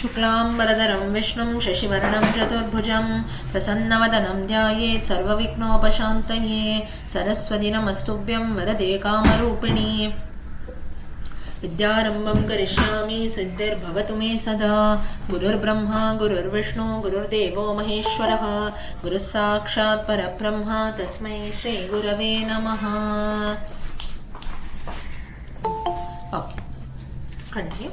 शुक्लांबरधरं विष्णुं शशिवर्णं चतुर्भुजं प्रसन्नवदनं ध्यायेत् सर्वविघ्नोपशान्तये सरस्वती नमस्तुभ्यं वरदे कामरूपिणी विद्यारम्भं करिष्यामि सिद्धिर्भवतु मे सदा गुरुर्ब्रह्मा गुरुर्विष्णु गुरुर्देवो महेश्वरः गुरुः साक्षात् परब्रह्म तस्मै श्रीगुरवे नमः. Okay, continue.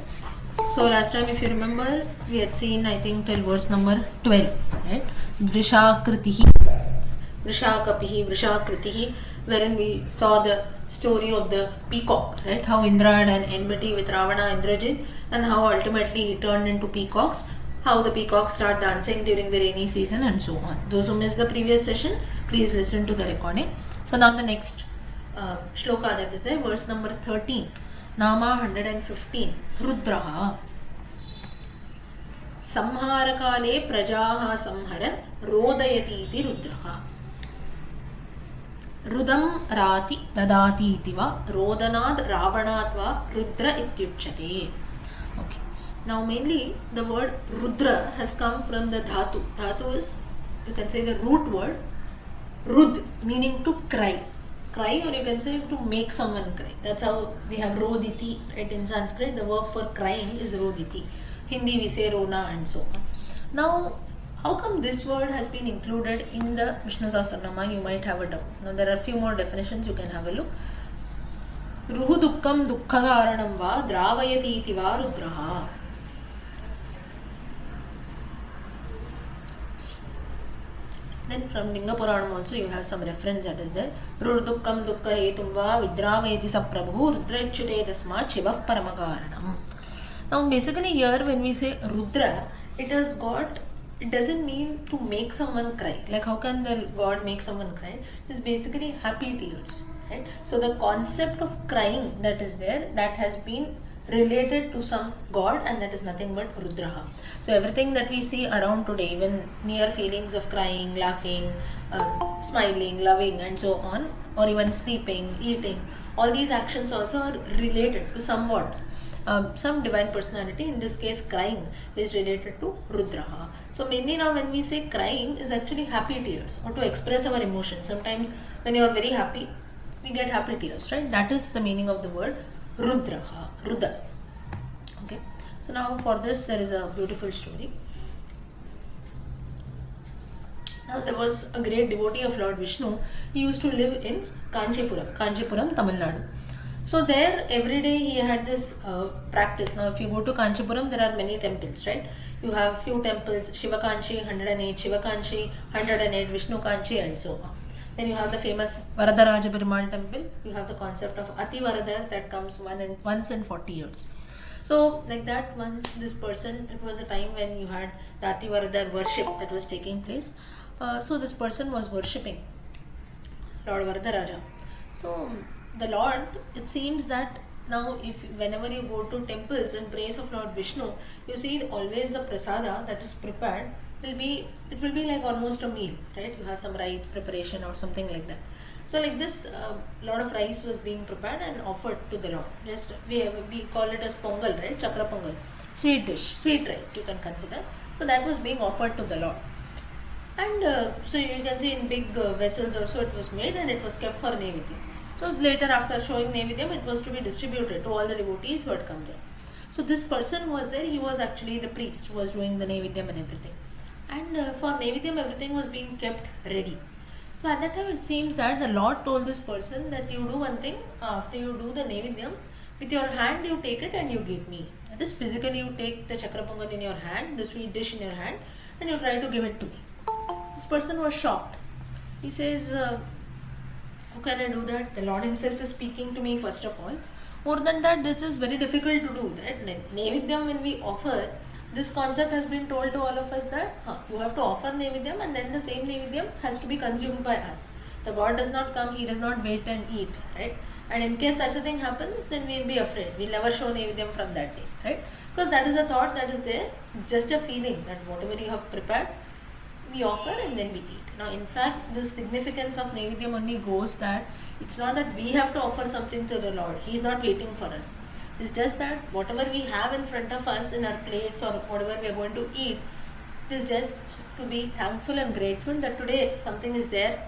So last time, if you remember, we had seen, I think, till verse number 12, right? Vrishakritihi, Vrishakapihi, Vrishakritihi, wherein we saw the story of the peacock, right? How Indra had an enmity with Ravana, Indrajit, and how ultimately he turned into peacocks. How the peacocks start dancing during the rainy season and so on. Those who missed the previous session, please listen to the recording. So now the next shloka, that is there, verse number 13. Nama 115. Rudraha. Samharakale prajaha samharan rodayati iti rudraha. Rudam rati dadati iti va rodanad ravanat va rudra ityuchyate. Okay. Now mainly the word rudra has come from the dhatu. Dhatu is, you can say, the root word rud, meaning to cry. Cry, or you can say to make someone cry. That's how we have roditi, right? In Sanskrit, the verb for crying is roditi. Hindi we say rona and so on. Now, how come this word has been included in the Vishnu Sahasranama? You might have a doubt. Now, there are a few more definitions, you can have a look. Ruhu dukkam dukkhaгаранam va dravayati iti va rudraha. Then from Linga Puranam also you have some reference that is there. Rudukkam dukkha hetum va vidravayati saprabhu rudrachyute tasmat shivah paramakaranam. Now basically here when we say Rudra, it doesn't mean to make someone cry. Like how can the god make someone cry? It is basically happy tears, right? So the concept of crying that is there, that has been related to some god, and that is nothing but Rudraha. So everything that we see around today, even mere feelings of crying, laughing, smiling, loving and so on, or even sleeping, eating, all these actions also are related to somewhat some divine personality. In this case, crying is related to Rudraha. So mainly now when we say crying is actually happy tears, or to express our emotions. Sometimes when you are very happy, we get happy tears, right? That is the meaning of the word Rudraha, Rudra. Okay. So now for this there is a beautiful story. Now there was a great devotee of Lord Vishnu. He used to live in Kanchipuram, Tamil Nadu. So there every day he had this practice. Now if you go to Kanchipuram, there are many temples, right? You have few temples, Shiva Kanchi 108, Shiva Kanchi 108, Vishnu Kanchi and so on. Then you have the famous Varadaraja Perumal temple. You have the concept of Ati Varadar that comes once in 40 years. So like that, once this person, it was a time when you had the Ati Varadar worship that was taking place. So this person was worshipping Lord Varadaraja. So the Lord, it seems that now whenever you go to temples in praise of Lord Vishnu, you see always the prasada that is prepared will be like almost a meal, right? You have some rice preparation or something like that. So like this, lot of rice was being prepared and offered to the Lord. Just we call it as pongal, right? Chakra pongal, sweet dish, sweet rice you can consider. So that was being offered to the Lord, and so you can see in big vessels also it was made, and it was kept for Nevidya. So later, after showing Nevidyam, it was to be distributed to all the devotees who had come there. So this person was there. He was actually the priest who was doing the Nevidyam and everything. And for Nevidyam, everything was being kept ready. So at that time, it seems that the Lord told this person that you do one thing. After you do the Nevidyam, with your hand you take it and you give me. That is, physically you take the Chakra Pongal in your hand, the sweet dish in your hand, and you try to give it to me. This person was shocked. He says, how can I do that? The Lord himself is speaking to me first of all. More than that, this is very difficult to do. That Nevidyam, when we offer, this concept has been told to all of us that you have to offer Nevidyam, and then the same Nevidyam has to be consumed by us. The God does not come, he does not wait and eat, right? And in case such a thing happens, then we will be afraid. We will never show Nevidyam from that day, right? Because that is a thought that is there, just a feeling that whatever you have prepared, we offer and then we eat. Now in fact, the significance of Nevidyam only goes that it's not that we have to offer something to the Lord. He is not waiting for us. It's just that whatever we have in front of us in our plates or whatever we are going to eat, it is just to be thankful and grateful that today something is there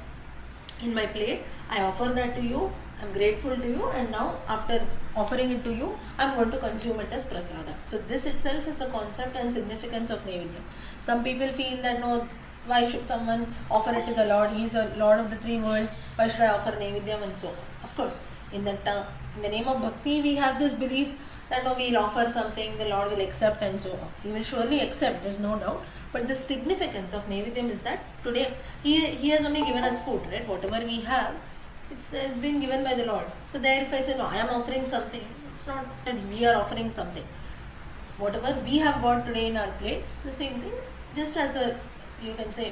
in my plate. I offer that to you. I'm grateful to you, and now after offering it to you, I'm going to consume it as prasada. So this itself is the concept and significance of Naivedya. Some people feel that no, why should someone offer it to the Lord? He is a Lord of the three worlds. Why should I offer Naivedyam and so on? Of course, in the name of bhakti, we have this belief that no, we'll offer something, the Lord will accept and so on. He will surely accept, there's no doubt. But the significance of Naivedyam is that today he has only given us food, right? Whatever we have, it's been given by the Lord. So there if I say no, I am offering something, it's not that we are offering something. Whatever we have got today in our plates, the same thing, just as a, you can say,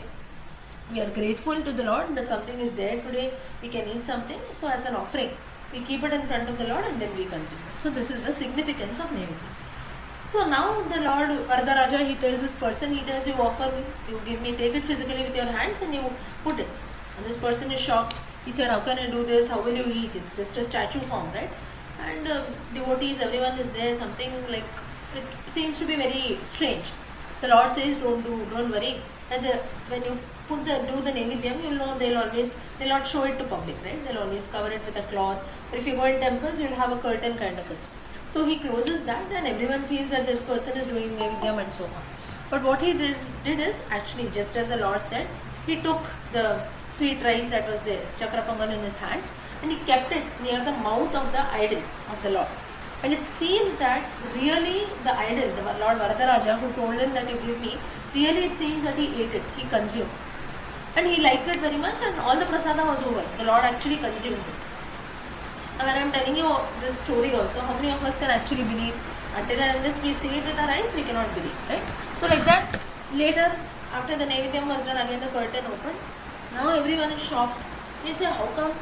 we are grateful to the Lord that something is there today, we can eat something. So as an offering, we keep it in front of the Lord and then we consume it. So this is the significance of Naivedya. So now the Lord Varadaraja, he tells this person, he tells you offer me, you give me, take it physically with your hands and you put it. And this person is shocked. He said, how can I do this? How will you eat? It's just a statue form, right? And devotees, everyone is there, something like, it seems to be very strange. The Lord says, don't worry. When you do the Naivedyam, you'll know they'll not show it to public, right? They'll always cover it with a cloth. But if you go in temples, you'll have a curtain kind of a. So he closes that and everyone feels that this person is doing Naivedyam and so on. But what he did is actually, just as the Lord said, he took the sweet rice that was there, Chakrapamal in his hand, and he kept it near the mouth of the idol of the Lord. And it seems that really the idol, the Lord Varadaraja, who told him that you give me, really it seems that he ate it, he consumed. And he liked it very much and all the prasada was over. The Lord actually consumed it. Now when I am telling you this story also, how many of us can actually believe? Until and unless we see it with our eyes, we cannot believe, right? So like that, later, after the Naivedyam was done, again the curtain opened. Now everyone is shocked. They say, how come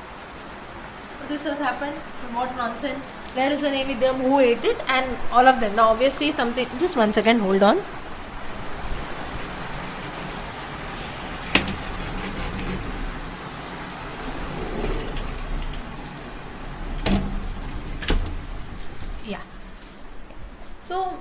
this has happened? What nonsense? Where is the Naivedyam? Who ate it? And all of them. Now obviously something, just 1 second, hold on. Yeah. So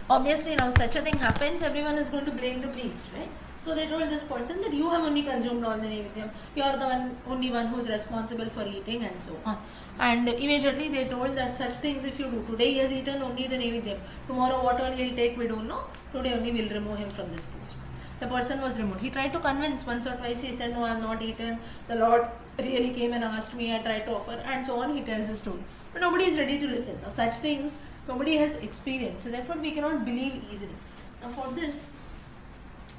obviously now such a thing happens, everyone is going to blame the priest, right? So they told this person that you have only consumed all the Naivedyam, you are the only one who is responsible for eating and so on. And immediately they told that such things if you do, today he has eaten only the Naivedyam, tomorrow what all he will take we don't know, today only we will remove him from this post. The person was removed. He tried to convince once or twice, he said no, I am not eaten, the Lord really came and asked me, I tried to offer and so on, he tells a story. But nobody is ready to listen. Now such things nobody has experienced, so therefore we cannot believe easily. Now for this,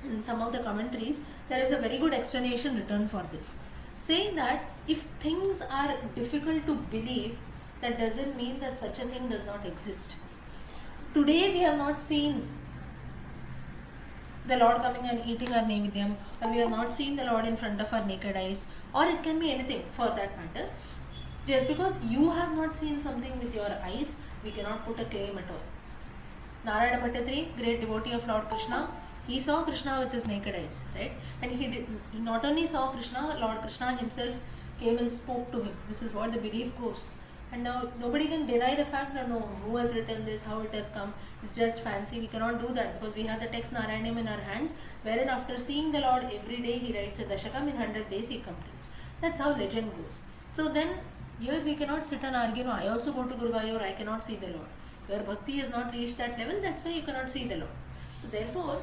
in some of the commentaries, there is a very good explanation written for this, saying that if things are difficult to believe, that doesn't mean that such a thing does not exist. Today we have not seen the Lord coming and eating our Naivedyam, or we have not seen the Lord in front of our naked eyes, or it can be anything for that matter. Just because you have not seen something with your eyes, we cannot put a claim at all. Narayana Bhattatri, great devotee of Lord Krishna, he saw Krishna with his naked eyes, right? And he not only saw Krishna, Lord Krishna himself came and spoke to him. This is what the belief goes. And now nobody can deny the fact that no, who has written this, how it has come, it's just fancy. We cannot do that because we have the text Narayanam in our hands, wherein after seeing the Lord every day he writes a Dashakam, in 100 days he completes. That's how legend goes. So then here we cannot sit and argue, no, I also go to Guruvayur, I cannot see the Lord. Your bhakti has not reached that level, that's why you cannot see the Lord. So therefore,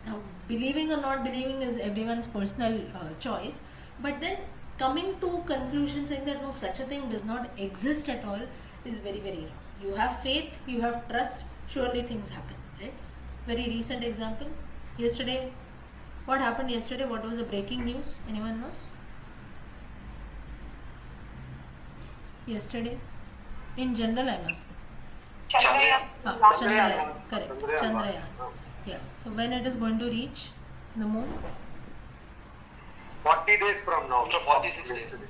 now believing or not believing is everyone's personal choice, but then coming to conclusion saying that no, such a thing does not exist at all is very, very wrong. You have faith, you have trust, surely things happen, right? Very recent example, yesterday, what happened yesterday? What was the breaking news? Anyone knows? Yesterday, in general I'm asking. Chandrayaan, correct, Chandrayaan. Yeah, so when it is going to reach the moon? 40 days from now. After 46 days.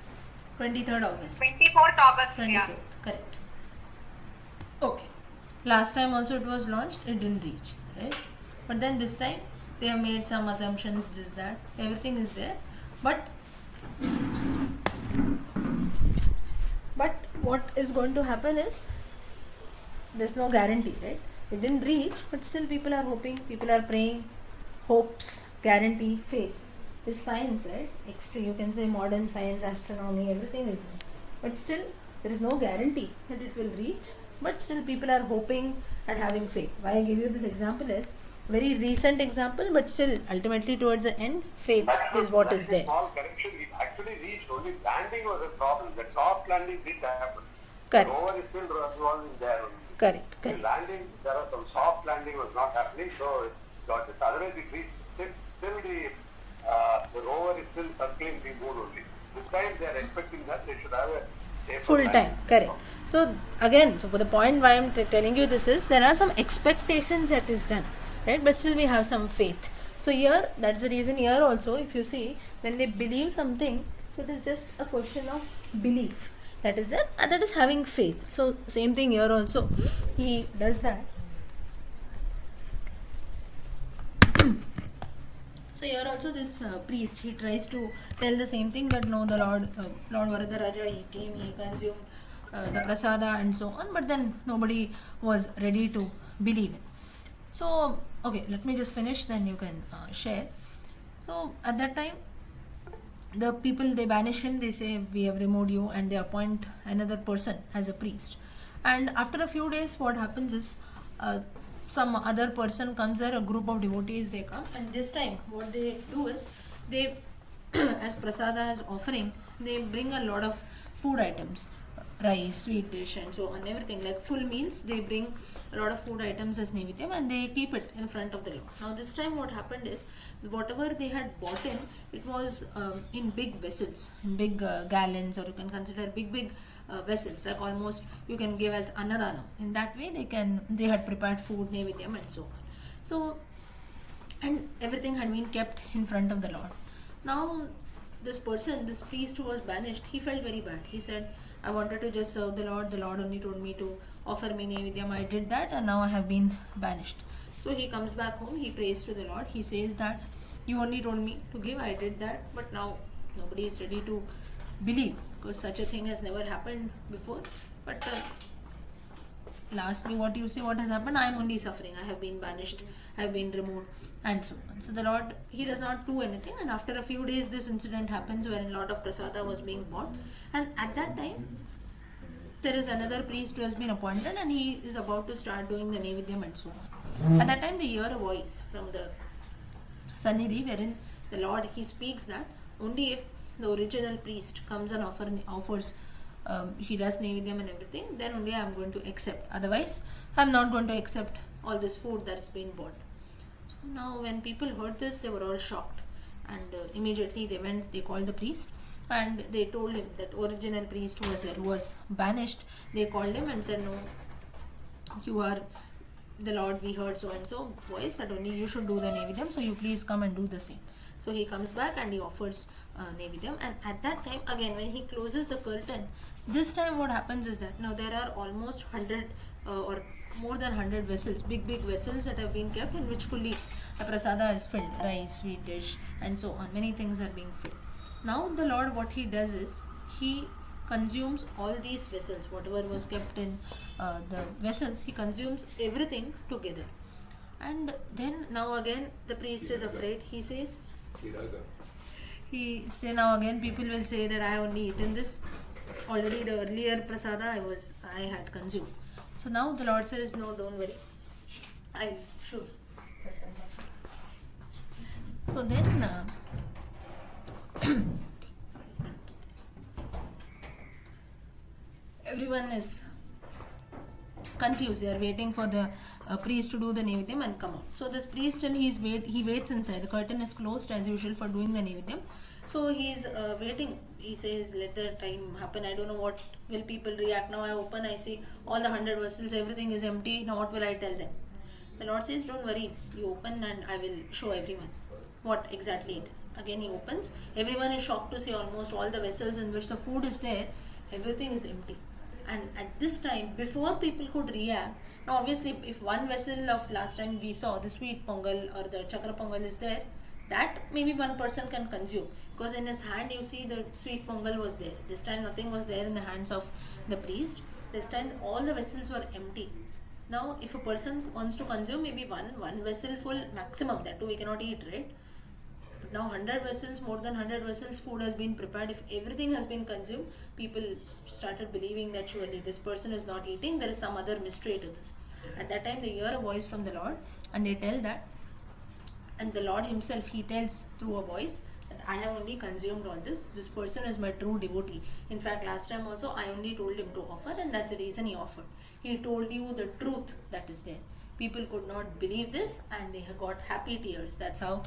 23rd August. 24th August, 24th, yeah. correct. Okay. Last time also it was launched, it didn't reach, right? But then this time they have made some assumptions, this, that, everything is there. But what is going to happen is there's no guarantee, right? It didn't reach, but still people are hoping, people are praying. Hopes, guarantee, faith is science, right? Extreme, you can say modern science, astronomy, everything is there. But still, there is no guarantee that it will reach, but still people are hoping and having faith. Why I give you this example is very recent example, but still ultimately towards the end, faith is what is there. Small correction, it actually reached, only landing was a problem. The soft landing didn't happen. Correct. The rover is still revolving there only. Correct. The landing, there was some soft landing was not happening, so it got this. Otherwise, it reached still the rover is still circling the moon only. This time they are expecting that they should have a safer Full landing. time, correct. So again, so for the point why I'm telling you this is, there are some expectations that is done, right? But still we have some faith. So here, that's the reason here also, if you see, when they believe something, so it is just a question of belief. That is it, and that is having faith. So same thing here also, he does that. So here also this priest, he tries to tell the same thing, that no, the Lord Varadaraja, he came, he consumed the prasada and so on, but then nobody was ready to believe it. So, okay, let me just finish, then you can share. So at that time, the people, they banish him, they say we have removed you, and they appoint another person as a priest. And after a few days, what happens is, some other person comes there, a group of devotees, they come, and this time what they do is, they as prasada, as offering, they bring a lot of food items, rice, sweet dish and so on, everything like full meals. They bring a lot of food items as naivedyam, and they keep it in front of the Lord. Now this time what happened is, whatever they had bought in, it was in big vessels, in big gallons, or you can consider big vessels, like almost you can give as annadana. In that way they had prepared food, naivedyam and so on. So, and everything had been kept in front of the Lord. Now this person, this priest who was banished, he felt very bad. He said, I wanted to just serve the Lord only told me to offer me naivedyam, I did that, and now I have been banished. So he comes back home, he prays to the Lord, he says that you only told me to give, I did that, but now nobody is ready to believe, because such a thing has never happened before. But lastly, what you say, what has happened, I am only suffering, I have been banished, I have been removed, and so on. So the Lord, he does not do anything, and after a few days this incident happens, wherein a lot of prasada was being bought, and at that time there is another priest who has been appointed, and he is about to start doing the naivedyam and so on. At that time they hear a voice from the Sannidhi, wherein the Lord, he speaks that only if the original priest comes and offers, he does naivedyam and everything, then only I am going to accept. Otherwise, I am not going to accept all this food that is being bought. So now, when people heard this, they were all shocked, and immediately they went, they called the priest, and they told him that original priest who was there, who was banished, they called him and said, no, you are the Lord, we heard so and so voice that only you should do the naivedyam, so you please come and do the same. So he comes back and he offers naivedyam, and at that time again, when he closes the curtain, this time what happens is that now there are almost 100 or more than 100 vessels, big vessels that have been kept, in which fully the prasada is filled, rice, sweet dish and so on, many things are being filled. Now the Lord, what he does is, he consumes all these vessels, whatever was kept in the vessels, he consumes everything together. And then now again the priest is afraid, he says, now again people will say that I have only eaten this, already the earlier prasada I had consumed. So now the Lord says, no, don't worry, I should. So then everyone is confused, they are waiting for the priest to do the naivedyam and come out. So this priest, and he waits inside, the curtain is closed as usual for doing the naivedyam. So he is waiting, he says, let the time happen, I don't know what will people react. Now I open, I see all the 100 vessels, everything is empty, now what will I tell them? The Lord says, don't worry, you open and I will show everyone what exactly it is. Again he opens, everyone is shocked to see almost all the vessels in which the food is there, everything is empty. And at this time, before people could react, now obviously if one vessel of last time we saw, the sweet pongal or the chakra pongal is there, that maybe one person can consume, because in his hand you see the sweet pongal was there. This time nothing was there in the hands of the priest. This time all the vessels were empty. Now, if a person wants to consume maybe one vessel full maximum, that too we cannot eat, right? But now 100 vessels, more than 100 vessels, food has been prepared. If everything has been consumed, people started believing that surely this person is not eating. There is some other mystery to this. At that time, they hear a voice from the Lord, and they tell that, and the Lord Himself, He tells through a voice that I have only consumed all this. This person is my true devotee. In fact, last time also I only told him to offer, and that's the reason he offered. He told you the truth that is there. People could not believe this, and they have got happy tears. That's how,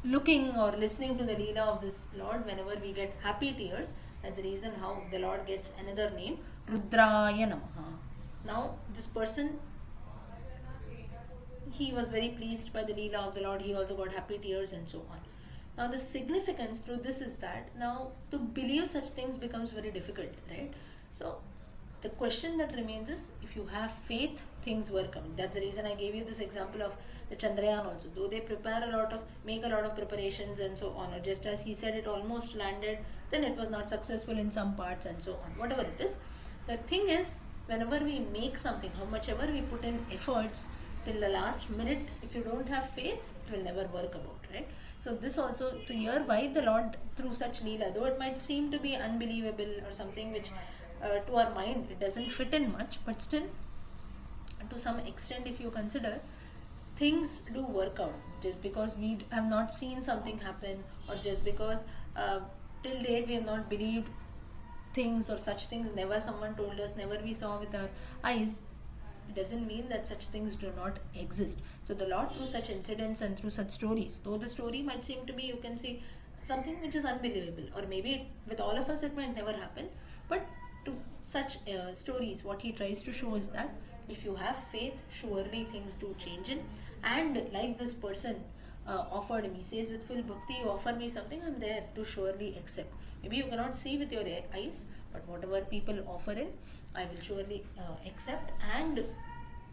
looking or listening to the Leela of this Lord, whenever we get happy tears, that's the reason how the Lord gets another name, Rudraya Namaha. Now, this person, he was very pleased by the Leela of the Lord. He also got happy tears and so on. Now, the significance through this is that now to believe such things becomes very difficult, right? So, the question that remains is, if you have faith, things work out. That's the reason I gave you this example of the Chandrayaan also. Though they make a lot of preparations and so on, or just as he said, it almost landed, then it was not successful in some parts and so on. Whatever it is, the thing is, whenever we make something, how much ever we put in efforts, till the last minute, if you don't have faith, it will never work about, right? So this also, to hear why the Lord through such Leela, though it might seem to be unbelievable or something which to our mind it doesn't fit in much, but still to some extent, if you consider, things do work out. Just because we have not seen something happen, or just because till date we have not believed things or such things, never someone told us, never we saw with our eyes, it doesn't mean that such things do not exist. So the Lord, through such incidents and through such stories, though the story might seem to be, you can say, something which is unbelievable, or maybe with all of us it might never happen, but to such stories, what he tries to show is that if you have faith, surely things do change in. And like this person offered him, he says, with full bhakti, you offer me something, I'm there to surely accept. Maybe you cannot see with your eyes, but whatever people offer in, I will surely accept. And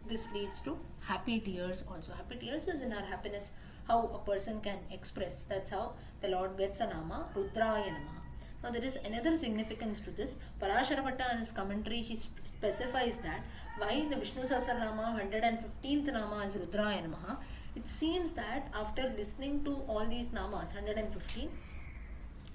this leads to happy tears also. Happy tears is in our happiness, how a person can express. That's how the Lord gets a nama, Rudraya Namaha. Now there is another significance to this. Parashara Bhatta in his commentary, he specifies that why the Vishnu Sahasranama 115th nama is Rudraya Namaha. It seems that after listening to all these namas, 115,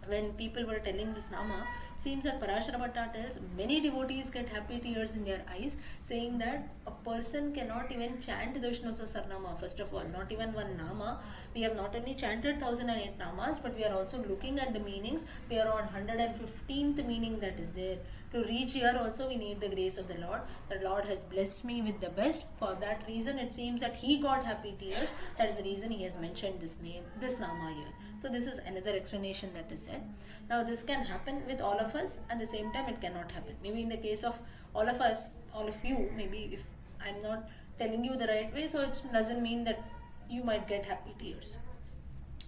when people were telling this nama, it seems that Parashara Bhatta tells many devotees get happy tears in their eyes, saying that a person cannot even chant the Vishnu Sahasranama. First of all, not even one nama. We have not only chanted 1008 namas, but we are also looking at the meanings. We are on 115th meaning that is there. To reach here also we need the grace of the Lord. The Lord has blessed me with the best. For that reason it seems that he got happy tears. That is the reason he has mentioned this name, this nama here. So this is another explanation that is there. Now this can happen with all of us, at the same time it cannot happen. Maybe in the case of all of us, all of you, maybe if I'm not telling you the right way, so it doesn't mean that you might get happy tears.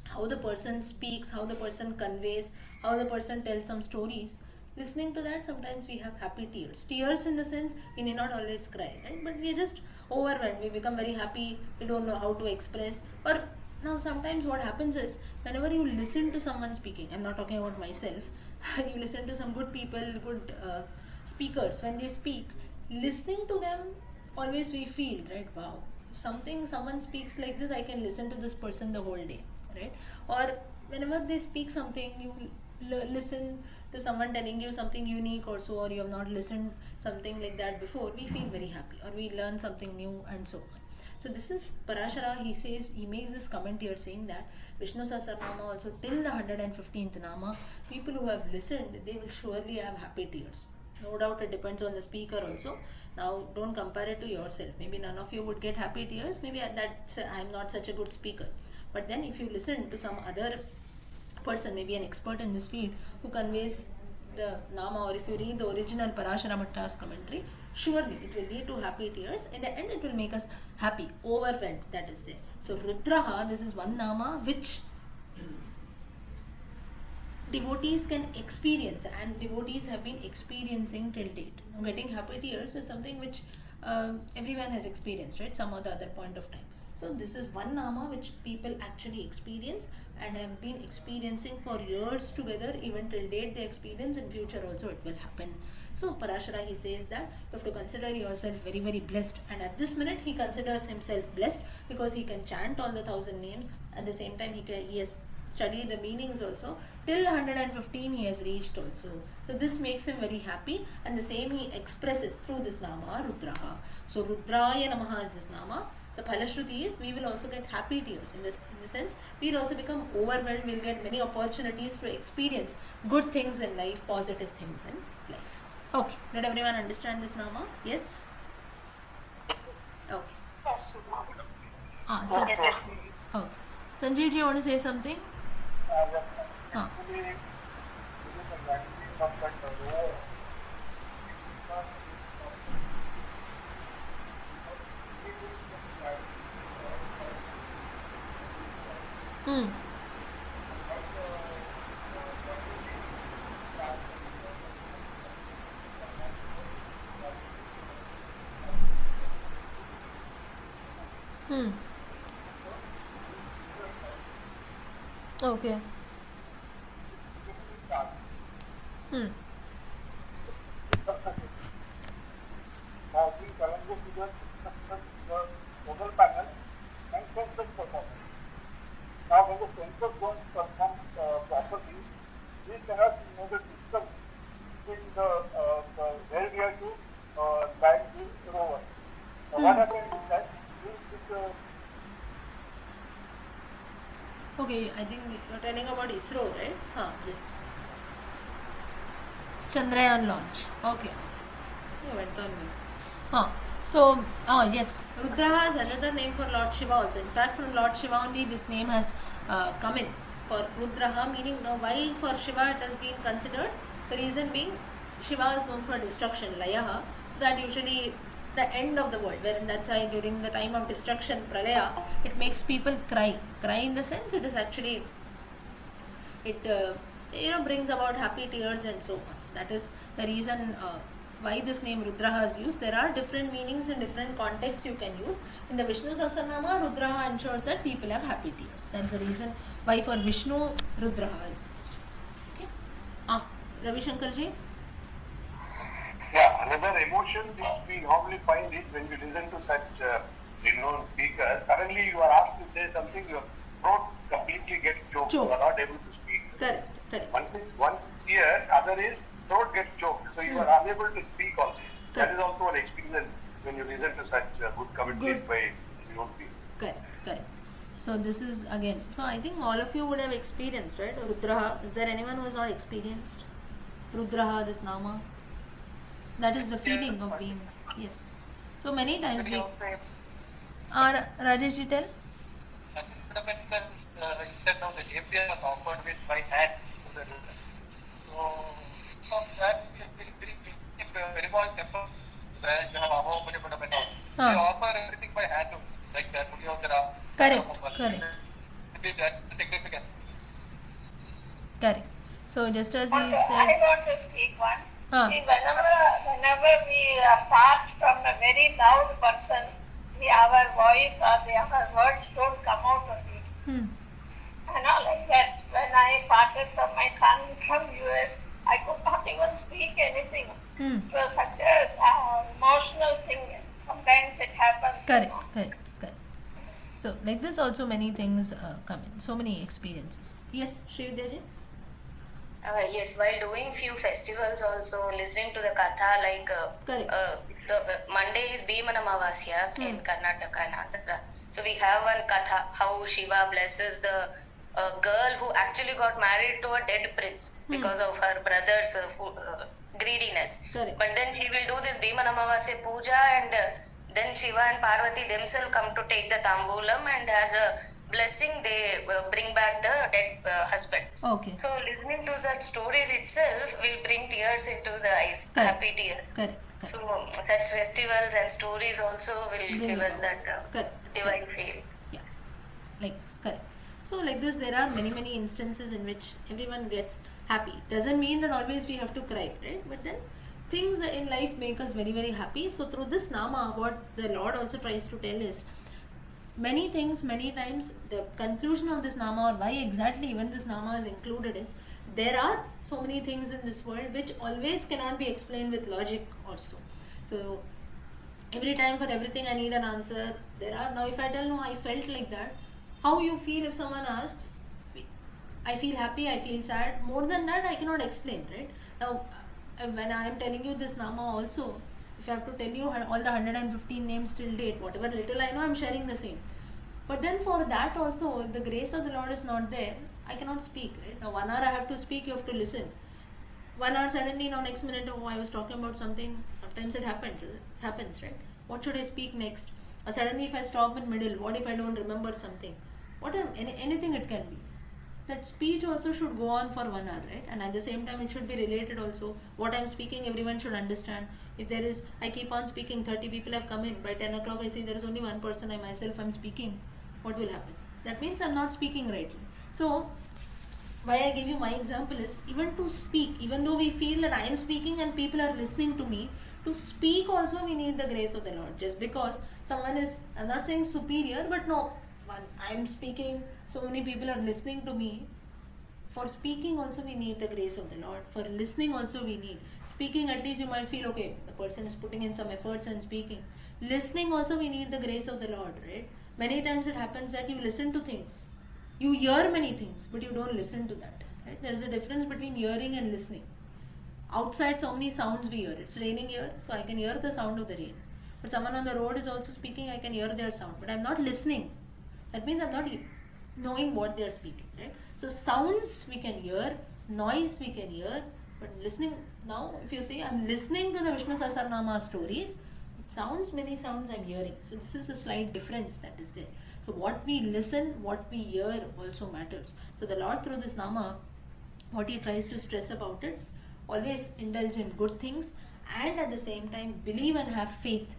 How the person speaks, how the person conveys, how the person tells some stories, listening to that, sometimes we have happy tears. Tears in the sense, we need not always cry, right? But we are just overwhelmed. We become very happy. We don't know how to express. Or now sometimes what happens is, whenever you listen to someone speaking, I'm not talking about myself, you listen to some good people, good speakers, when they speak, listening to them, always we feel, right, wow, if someone speaks like this, I can listen to this person the whole day, right? Or whenever they speak something, you listen to someone telling you something unique or so, or you have not listened something like that before, we feel very happy, or we learn something new and so on. So this is Parashara, he says, he makes this comment here saying that Vishnu Sahasranama also till the 115th nama, people who have listened, they will surely have happy tears. No doubt it depends on the speaker also. Now don't compare it to yourself. Maybe none of you would get happy tears. Maybe I'm not such a good speaker. But then if you listen to some other person, maybe an expert in this field, who conveys the nama, or if you read the original Parashara Bhatta's commentary, surely it will lead to happy tears. In the end, it will make us happy, overwhelmed, that is there. So Rudraha, this is one nama which devotees can experience, and devotees have been experiencing till date. Now, getting happy tears is something which everyone has experienced, right, some or the other point of time. So this is one nama which people actually experience and have been experiencing for years together. Even till date they experience, in future also it will happen. So Parashara, he says that you have to consider yourself very, very blessed. And at this minute, he considers himself blessed because he can chant all the 1,000 names. At the same time, he has studied the meanings also. Till 115 he has reached also. So this makes him very happy, and the same he expresses through this nama Rudraha. So Rudraya Namaha is this nama. The Phalashruti is we will also get happy tears. In the sense, we will also become overwhelmed. We will get many opportunities to experience good things in life, positive things in life. Okay. Did everyone understand this nama? Yes? Okay. Yes. So, okay. Sanjeev, do you want to say something? Actually, it is a vaccine of that row. Hmm. Hmm. Okay. Hmm. Now, these challenges to the total panel and census performance. Now, when the census don't perform properly, we cannot make a system in where we have to guide the rover. What happens is that this Okay, I think you're telling about ISRO, right? Yes. Chandrayaan launch. Okay. You went on me. So, yes, Rudraha is another name for Lord Shiva also. In fact, from Lord Shiva only this name has come in. For Rudraha, meaning now why for Shiva it has been considered? The reason being, Shiva is known for destruction, Layaha. So that usually the end of the world, wherein that's why during the time of destruction, Pralaya, it makes people cry. Cry in the sense it is actually, it brings about happy tears and so on. So that is the reason why this name Rudraha is used. There are different meanings in different contexts you can use. In the Vishnu Sahasranama, Rudraha ensures that people have happy tears. That's the reason why for Vishnu, Rudraha is used. Okay. Ravi Shankar ji? Yeah, another emotion which we normally find is when we listen to such renowned speakers, suddenly you are asked to say something, your throat completely gets choked. You are not able to speak. Correct. One ear, other is throat gets choked. So you are unable to speak also. That is also an experience when you listen to such good commentary by renowned people. Correct. So this is again, so I think all of you would have experienced, right? Rudraha. Is there anyone who has not experienced Rudraha, this nama? That is the feeling of being, yes. So many times we, Rajesh ji tell? instead of the API was offered with by hand to the user. So that is very much effort where you have they offer everything by hand, like that. Correct. Maybe that's significant. Correct. So just as he Okay, said, I want to speak one. See, whenever we apart from a very loud person, our voice or our words don't come out of it. Like that. When I parted from my son from US, I could not even speak anything. It was such a emotional thing. Sometimes it happens. correct. So like this also many things come in, so many experiences. Yes, Srividya ji? Yes, while doing few festivals also, listening to the katha, like the Monday is Bhimanamavasya in Karnataka and Andhra. So we have one katha, how Shiva blesses the girl who actually got married to a dead prince because of her brother's greediness. Correct. But then he will do this Bhimanamavasya puja, and then Shiva and Parvati themselves come to take the tambulam, and as a blessing they bring back the dead husband. Okay. So listening to such stories itself will bring tears into the eyes, happy tears. Correct. So such festivals and stories also will give us that divine feel. Yeah, like correct. So like this, there are many instances in which everyone gets happy. Doesn't mean that always we have to cry, right? But then things in life make us very happy. So through this nama, what the Lord also tries to tell is, many things, many times, the conclusion of this nama, or why exactly even this nama is included, is there are so many things in this world which always cannot be explained with logic also. So every time for everything I need an answer. There are, now if I tell, no, I felt like that, how you feel if someone asks, I feel happy, I feel sad, more than that I cannot explain, right? Now when I am telling you this nama also, if I have to tell you all the 115 names till date, whatever little I know, I am sharing the same. But then for that also, if the grace of the Lord is not there, I cannot speak, right? Now 1 hour I have to speak, you have to listen. 1 hour suddenly, now next minute, oh, I was talking about something. Sometimes it happens, right? What should I speak next? Or suddenly if I stop in middle, what if I don't remember something? Anything it can be. That speech also should go on for 1 hour, right? And at the same time, it should be related also. What I'm speaking, everyone should understand. If there is, I keep on speaking, 30 people have come in. By 10 o'clock, I see there is only one person, I myself am speaking. What will happen? That means I'm not speaking rightly. So, why I give you my example is, even to speak, even though we feel that I am speaking and people are listening to me, to speak also we need the grace of the Lord. Just because someone is, I'm not saying superior, but no, I am speaking, so many people are listening to me. For speaking also we need the grace of the Lord. For listening also we need. Speaking, at least you might feel, okay, the person is putting in some efforts and speaking. Listening also we need the grace of the Lord, right? Many times it happens that you listen to things. You hear many things, but you don't listen to that, right? There is a difference between hearing and listening. Outside, so many sounds we hear. It's raining here, so I can hear the sound of the rain. But someone on the road is also speaking, I can hear their sound, but I'm not listening. That means I'm not knowing what they're speaking, right? So sounds we can hear, noise we can hear, but listening, now if you say I'm listening to the Vishnu Sahasranama stories, many sounds I'm hearing. So this is a slight difference that is there. So what we listen, what we hear also matters. So the Lord, through this nama, what he tries to stress about it is always indulge in good things, and at the same time believe and have faith.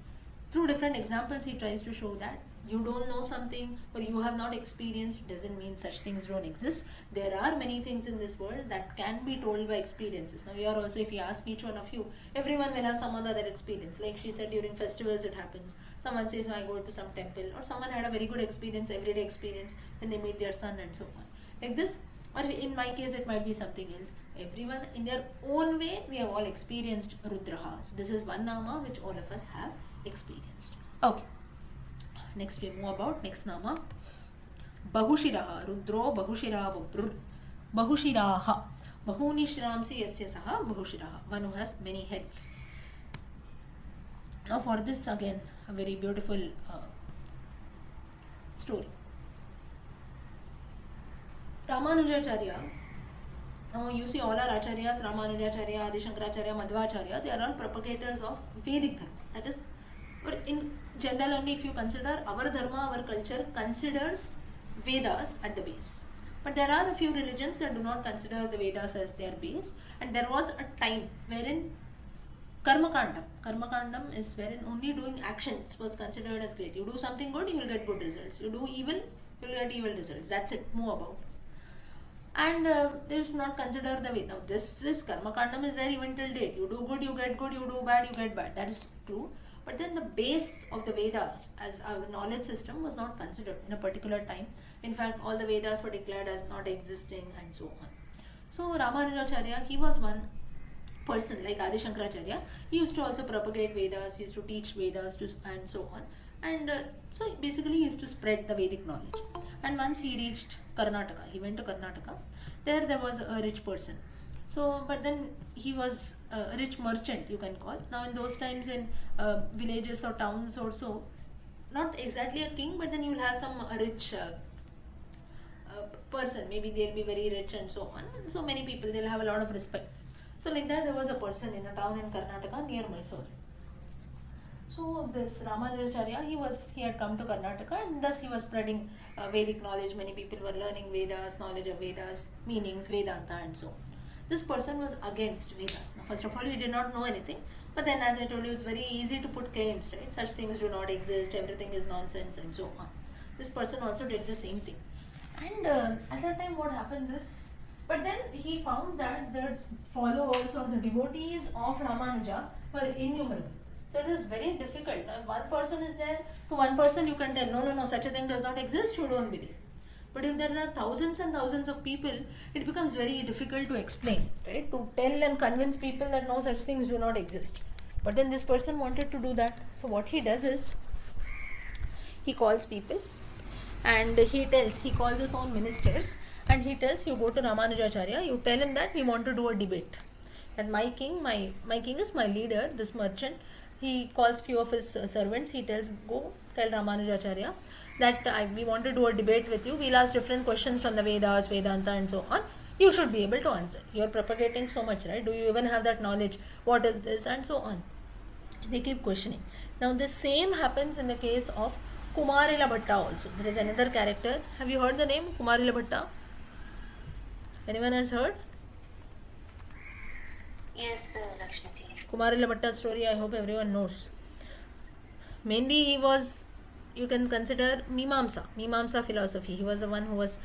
Through different examples he tries to show that you don't know something or you have not experienced doesn't mean such things don't exist. There are many things in this world that can be told by experiences. Now here also, if you ask each one of you, everyone will have some other experience. Like she said, during festivals it happens. Someone says, no, I go to some temple, or someone had a very good experience, everyday experience, when they meet their son and so on. Like this, or in my case it might be something else. Everyone in their own way, we have all experienced Rudraha. So this is one nama which all of us have experienced. Okay. Next we move about next nama. Bahushiraha, Rudro Bahushiraha Bahushiraha. Bahuni Shramsi Yasya Saha Bahushiraha. One who has many heads. Now for this again, a very beautiful story. Ramanujacharya. Now you see all our acharyas, Ramanujacharya, Adi Shankaracharya, Madhvacharya, they are all propagators of Vedic dharma. That is, in general only, if you consider our dharma, our culture considers Vedas at the base. But there are a few religions that do not consider the Vedas as their base. And there was a time wherein Karmakandam is wherein only doing actions was considered as great. You do something good, you will get good results. You do evil, you will get evil results. That's it, move about. And they should not consider the Veda. Now this Karmakandam is there even till date. You do good, you get good, you do bad, you get bad. That is true. But then the base of the Vedas as our knowledge system was not considered in a particular time. In fact, all the Vedas were declared as not existing and so on. So Ramanujacharya, he was one person like Adi Shankaracharya. He used to also propagate Vedas, he used to teach Vedas and so on. And so basically he used to spread the Vedic knowledge. And once he reached Karnataka, he went to Karnataka. There was a rich person. So, but then he was a rich merchant, you can call. Now in those times in villages or towns or so, not exactly a king, but then you'll have some rich person. Maybe they'll be very rich and so on. And so many people, they'll have a lot of respect. So like that, there was a person in a town in Karnataka near Mysore. So this Ramanujacharya, he had come to Karnataka, and thus he was spreading Vedic knowledge. Many people were learning Vedas, knowledge of Vedas, meanings, Vedanta and so on. This person was against Vedas. Now, first of all, he did not know anything. But then, as I told you, it's very easy to put claims, right? Such things do not exist, everything is nonsense and so on. This person also did the same thing. And at that time, what happens is, but then he found that the followers or the devotees of Ramanuja were innumerable. So it is very difficult. Now, if one person is there, to one person you can tell, no, such a thing does not exist, you don't believe. But if there are thousands and thousands of people, it becomes very difficult to explain, right? To tell and convince people that no such things do not exist. But then this person wanted to do that. So what he does is, he calls people and he calls his own ministers and he tells, you go to Ramanujacharya, you tell him that we want to do a debate. And my king is my leader, this merchant. He calls few of his servants, he tells, go tell Ramanujacharya that we want to do a debate with you. We'll ask different questions from the Vedas, Vedanta and so on. You should be able to answer. You're propagating so much, right? Do you even have that knowledge? What is this? And so on. They keep questioning. Now the same happens in the case of Kumarila Bhatta also. There is another character. Have you heard the name Kumarila Bhatta? Anyone has heard? Yes, Lakshmiji. Kumarila Bhatta's story, I hope everyone knows. Mainly he was, you can consider Mimamsa philosophy. He was the one who was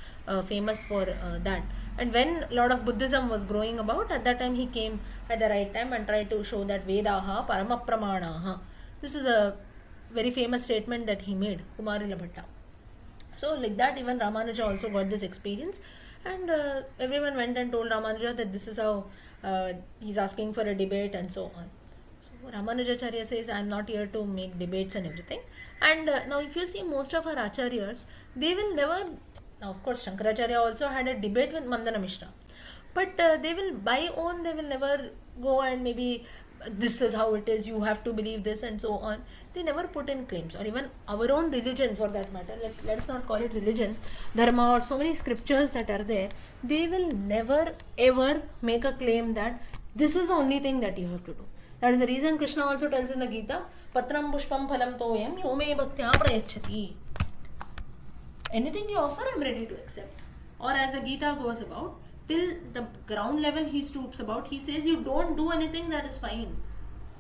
famous for that. And when a lot of Buddhism was growing about, at that time he came at the right time and tried to show that Vedaha Paramapramanaha. This is a very famous statement that he made, Kumarila Bhatta. So like that, even Ramanuja also got this experience, and everyone went and told Ramanuja that this is how he's asking for a debate and so on. So Ramanujacharya says, I am not here to make debates and everything. And now if you see most of our acharyas, they will never, now of course Shankaracharya also had a debate with Mandana Mishra, but they will never go and maybe this is how it is, you have to believe this and so on. They never put in claims. Or even our own religion for that matter, let's not call it religion, dharma, or so many scriptures that are there, they will never ever make a claim that this is the only thing that you have to do. That is the reason Krishna also tells in the Gita, Patram Pushpam Phalam Toyam Yome Bhaktya Prayachati. Anything you offer, I am ready to accept. Or as the Gita goes about, till the ground level he stoops about, he says, you don't do anything, that is fine.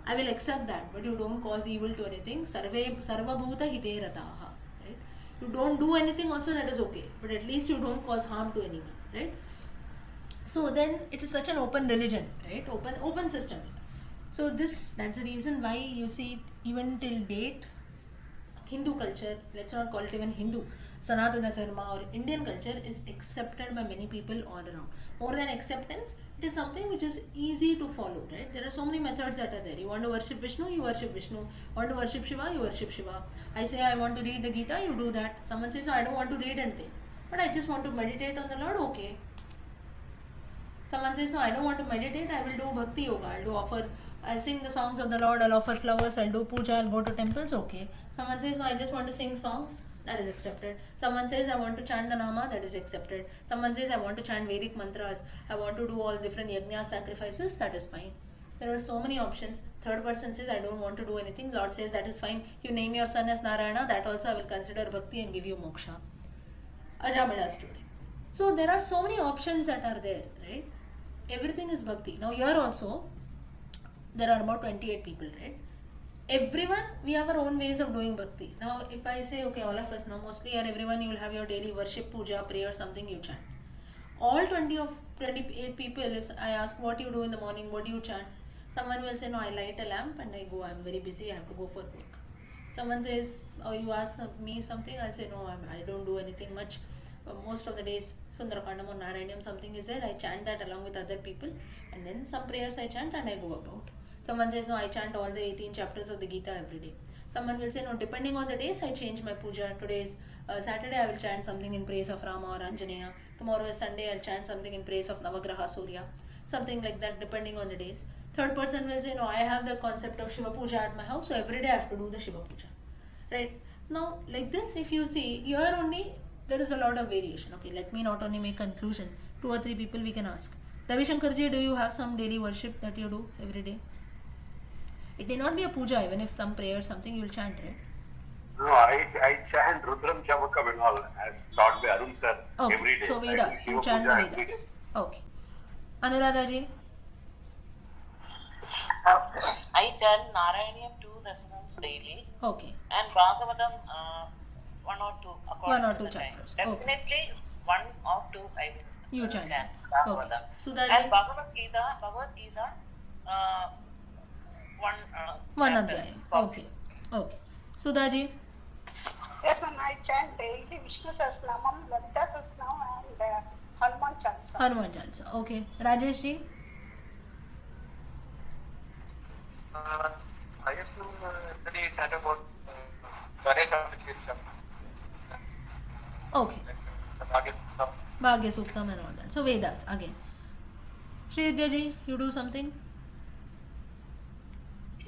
I will accept that, but you don't cause evil to anything. Sarva bhuta hite rataha. Right? You don't do anything also, that is okay. But at least you don't cause harm to anyone. Right? So then it is such an open religion, right? Open system. So that's the reason why you see even till date, Hindu culture, let's not call it even Hindu, Sanatana Dharma or Indian culture is accepted by many people all around. More than acceptance, it is something which is easy to follow, right? There are so many methods that are there. You want to worship Vishnu, you worship Vishnu. Want to worship Shiva, you worship Shiva. I say I want to read the Gita, you do that. Someone says, no, I don't want to read anything, but I just want to meditate on the Lord, okay. Someone says, no, I don't want to meditate, I will do Bhakti Yoga, I'll sing the songs of the Lord, I'll offer flowers, I'll do puja, I'll go to temples, okay. Someone says, no, I just want to sing songs, that is accepted. Someone says, I want to chant the Nama, that is accepted. Someone says, I want to chant Vedic mantras, I want to do all different yajna sacrifices, that is fine. There are so many options. Third person says, I don't want to do anything. Lord says, that is fine. You name your son as Narayana, that also I will consider Bhakti and give you moksha. Ajamila story. So there are so many options that are there, right? Everything is Bhakti. Now here also, there are about 28 people, right? Everyone, we have our own ways of doing Bhakti. Now if I say, okay, all of us, now mostly or everyone, you will have your daily worship, puja, prayer, something you chant. All 28 people, if I ask what you do in the morning, what do you chant? Someone will say, no, I light a lamp and I go, I'm very busy, I have to go for work. Someone says, oh, you ask me something, I'll say, no, I don't do anything much. Most of the days, Sundarakandam or Narayanyam, something is there, I chant that along with other people, and then some prayers I chant and I go about. Someone says, no, I chant all the 18 chapters of the Gita every day. Someone will say, no, depending on the days, I change my puja. Today is Saturday, I will chant something in praise of Rama or Anjaneya. Tomorrow is Sunday, I'll chant something in praise of Navagraha Surya. Something like that, depending on the days. Third person will say, no, I have the concept of Shiva Puja at my house, so every day I have to do the Shiva Puja. Right? Now, like this, if you see, here only, there is a lot of variation. Okay, let me not only make conclusion. 2 or 3 people we can ask. Ravi Shankarji, do you have some daily worship that you do every day? It may not be a puja, even if some prayer, something you will chant, right? No, I chant Rudram Chamakam and all as taught by Arun sir every day. So Vedas, you chant the Vedas. Okay. Anuradha ji? I chant Narayaniam 2 resonance daily. Okay. And Bhagavatam 1 or 2 according 1 or to 2 the time. chapters. Definitely Okay. 1 or 2 I will You chant. Bhagavatam. Okay. Sudha ji? And Bhagavad Gita One chapter adhyayam. possible. Okay. Sudhaji? Yes, ma'am, I chant daily Vishnu Sahasranama, Lalita Sahasranama and Hanuman Chalisa. Hanuman Chalisa. Okay. Rajesh ji? I used to study chat about courage of the system. Okay. Bhagya Suktam and all that. So Vedas again. Shri Vidya ji, you do something?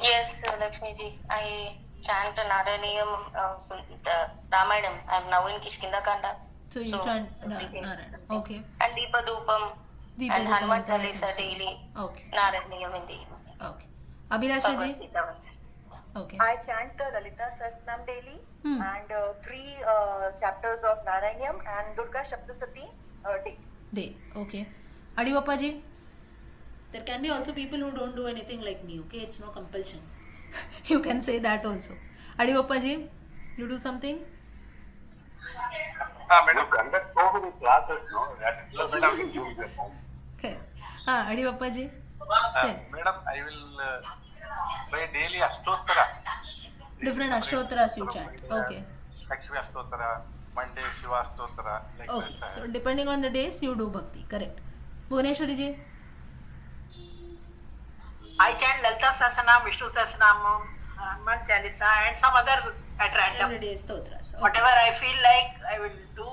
Yes, Lakshmi ji, I chant Narayaniyam, the Ramayanam. I am now in Kishkinda Kanda. So you chant Narayana. Okay. And Deepa Dupam Deepa and Dupam Hanuman and Traya Chalisa Samsara. daily. Okay. Narayaniyam in the evening. Okay. Abhilasha ji? Bhagavad Gita. Okay. I chant Lalita Sahasranam daily and 3 chapters of Narayanyam and Durga Shaptasati day. Day. Okay. Adi Bappa ji? There can be also people who don't do anything like me. Okay. It's no compulsion. You can say that also. Adi Bappa ji? You do something? Madam, conduct so many classes, no? That is madam will use them. Okay. Adi Bappa ji? Madam, I will by daily Ashtottara. Different Ashtotras you chant. Okay. Lakshmi Ashtottara, Monday Shiva Ashtottara, like Okay. that. So depending on the days you do bhakti. Correct. Bhuvneshwari ji? I chant Lalita Sahasranam, Vishnu Sahasranam, Hanuman Chalisa, and some other at random. Everyday stotras. Okay. Whatever I feel like, I will do.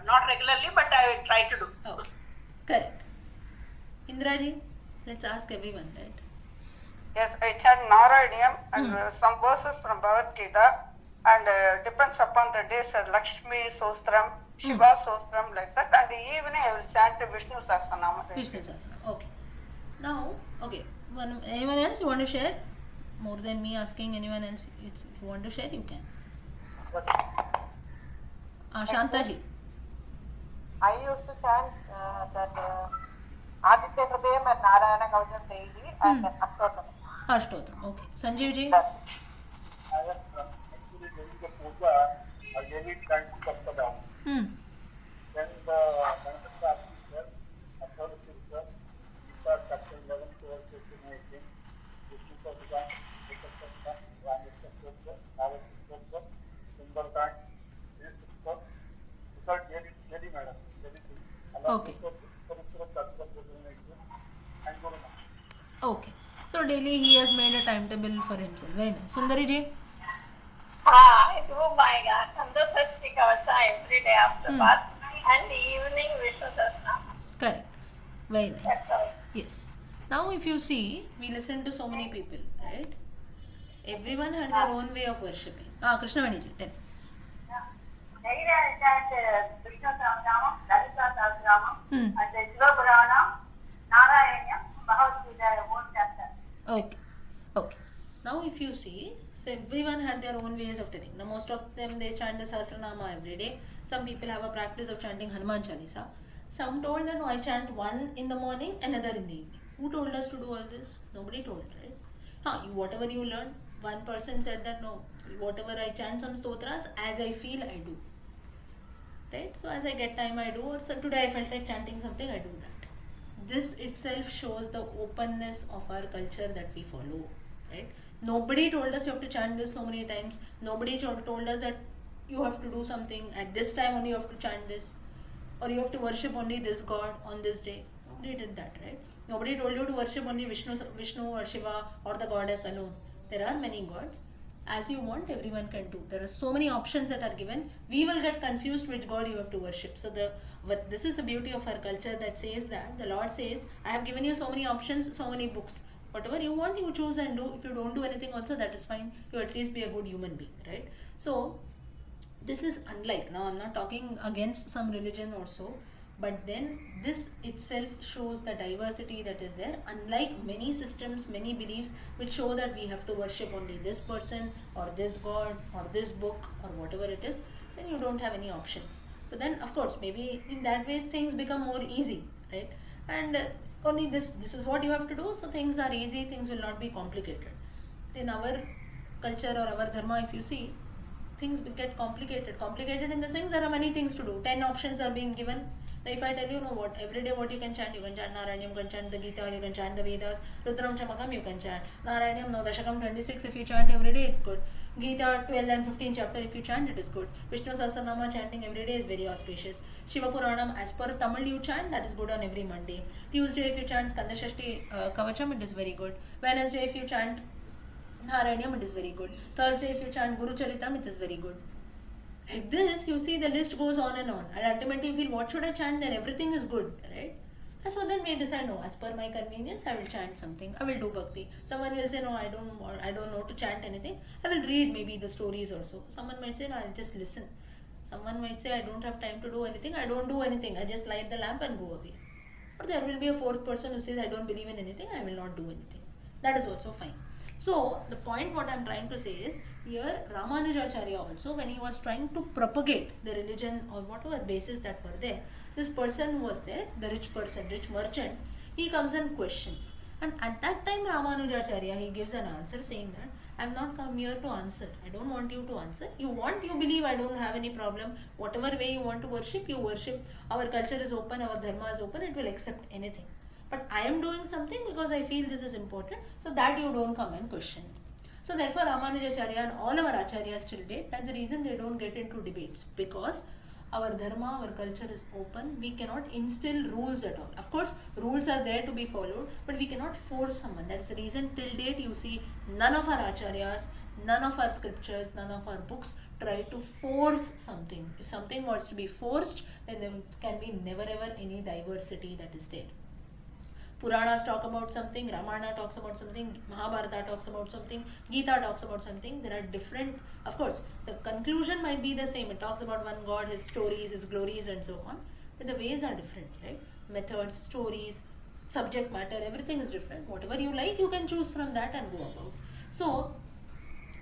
Not regularly, but I will try to do. Okay. Correct. Indra ji? Let's ask everyone, right? Yes, I chant Narayanam and some verses from Bhagavad Gita and depends upon the days Lakshmi Sostram, Shiva Sostram like that, and the evening I will chant Vishnu Sahasranama. Vishnu Sahasranama. Okay. Now, okay. Anyone else you want to share? More than me asking anyone else. If you want to share, you can. Shanta ji. I used to chant that Aditya Hridayam and Narayana Kavacham daily and Ashtottara. Ashtotram. Okay. Sanjeev ji. I am actually doing the puja, I daily chant Saptada. Then the Venkata Sir, Asura Sir, Gita chapter 11, 12, 15, 18, Vishnu Sahasranam, Ekasatha, Rameshwar Sottra, Narayana Sottra, Sundarkand, this Sottra, without daily madam, daily thing. Okay. And Guru Nanak. Okay. So daily he has made a timetable for himself. Very nice. Sundari ji. I do my Kanda Sashti Kavacha every day after bath and the evening Vishnu Sahasranama. Correct. Very nice. That's all. Yes. Now if you see, we listen to so many people, right? Everyone had their own way of worshipping. Krishnavani ji, tell. Daily I chant Vishnu Sahasranam, Lalita Sahasranam, Hmm. and Shiva Puranam, Narayana, Bhagavad Gita, one chapter. Okay. Okay. Now if you see, so everyone had their own ways of telling. Now most of them they chant the Sahasranama every day. Some people have a practice of chanting Hanuman Chalisa. Some told that no, I chant one in the morning, another in the evening. Who told us to do all this? Nobody told, right? Whatever you learn, one person said that no, whatever I chant some stotras, as I feel I do. Right? So as I get time I do, or so today I felt like chanting something, I do that. This itself shows the openness of our culture that we follow, right? Nobody told us you have to chant this so many times. Nobody told us that you have to do something at this time only you have to chant this, or you have to worship only this god on this day. Nobody did that, right? Nobody told you to worship only Vishnu or Shiva or the goddess alone. There are many gods. As you want, everyone can do. There are so many options that are given. We will get confused which god you have to worship. So this is the beauty of our culture that says that the Lord says, I have given you so many options, so many books. Whatever you want, you choose and do. If you don't do anything also, that is fine. You at least be a good human being, right? So this is unlike. Now I'm not talking against some religion or so, but then this itself shows the diversity that is there, unlike many systems, many beliefs which show that we have to worship only this person or this god or this book or whatever it is. Then you don't have any options. So then of course maybe in that ways things become more easy, right? And only this is what you have to do, so things are easy, things will not be complicated. In our culture or our dharma, if you see, things get complicated in the sense there are many things to do. 10 options are being given, Now if I tell you, what, every day what you can chant Narayanyam, you can chant the Gita, you can chant the Vedas, Rudram Chamakam you can chant, Narayanyam, no, Dashakam 26 if you chant every day it's good, Gita 12 and 15 chapter if you chant it is good, Vishnu Sahasranama chanting every day is very auspicious, Shiva Puranam as per Tamil you chant, that is good on every Monday, Tuesday if you chant Skanda Shashti Kavacham it is very good, Wednesday if you chant Narayanyam it is very good, Thursday if you chant Guru Charitam it is very good. Like this, you see the list goes on, and ultimately you feel what should I chant, then everything is good, right? And so then we decide, no, as per my convenience I will chant something, I will do bhakti. Someone will say, no, I don't know to chant anything, I will read maybe the stories also. Someone might say, no, I'll just listen. Someone might say, I don't have time to do anything, I don't do anything, I just light the lamp and go away. Or there will be a fourth person who says, I don't believe in anything, I will not do anything. That is also fine. So, the point what I am trying to say is, here Ramanujacharya also, when he was trying to propagate the religion or whatever basis that were there, this person who was there, the rich person, rich merchant, he comes and questions. And at that time Ramanujacharya, he gives an answer saying that, I am not come here to answer. I don't want you to answer. You believe, I don't have any problem. Whatever way you want to worship, you worship. Our culture is open, our dharma is open, it will accept anything. But I am doing something because I feel this is important, so that you don't come and question. So therefore Ramanujacharya and all our acharyas till date, that's the reason they don't get into debates, because our dharma, our culture is open. We cannot instill rules at all. Of course, rules are there to be followed, but we cannot force someone. That's the reason till date you see none of our acharyas, none of our scriptures, none of our books try to force something. If something wants to be forced, then there can be never ever any diversity that is there. Puranas talk about something, Ramayana talks about something, Mahabharata talks about something, Gita talks about something. There are different, of course, the conclusion might be the same. It talks about one God, his stories, his glories and so on. But the ways are different, right? Methods, stories, subject matter, everything is different. Whatever you like, you can choose from that and go about. So,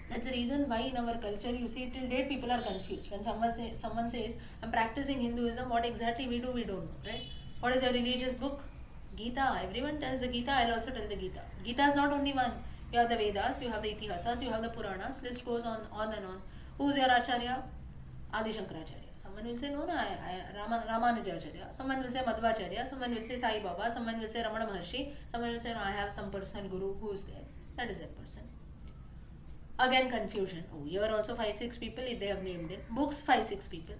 that's the reason why in our culture, you see, till date people are confused. When someone says, I'm practicing Hinduism, what exactly we do, we don't know, right? What is your religious book? Gita. Everyone tells the Gita, I'll also tell the Gita. Gita is not only one. You have the Vedas, you have the Itihasas, you have the Puranas, list goes on and on. Who's your Acharya? Adi Shankaracharya. Someone will say, no, Ramanujacharya. Someone will say Madhvacharya. Someone will say Sai Baba. Someone will say Ramana Maharshi. Someone will say, no, I have some personal guru who is there. That is that person. Again confusion. Oh, here also 5-6 people, they have named it. Books, 5-6 people.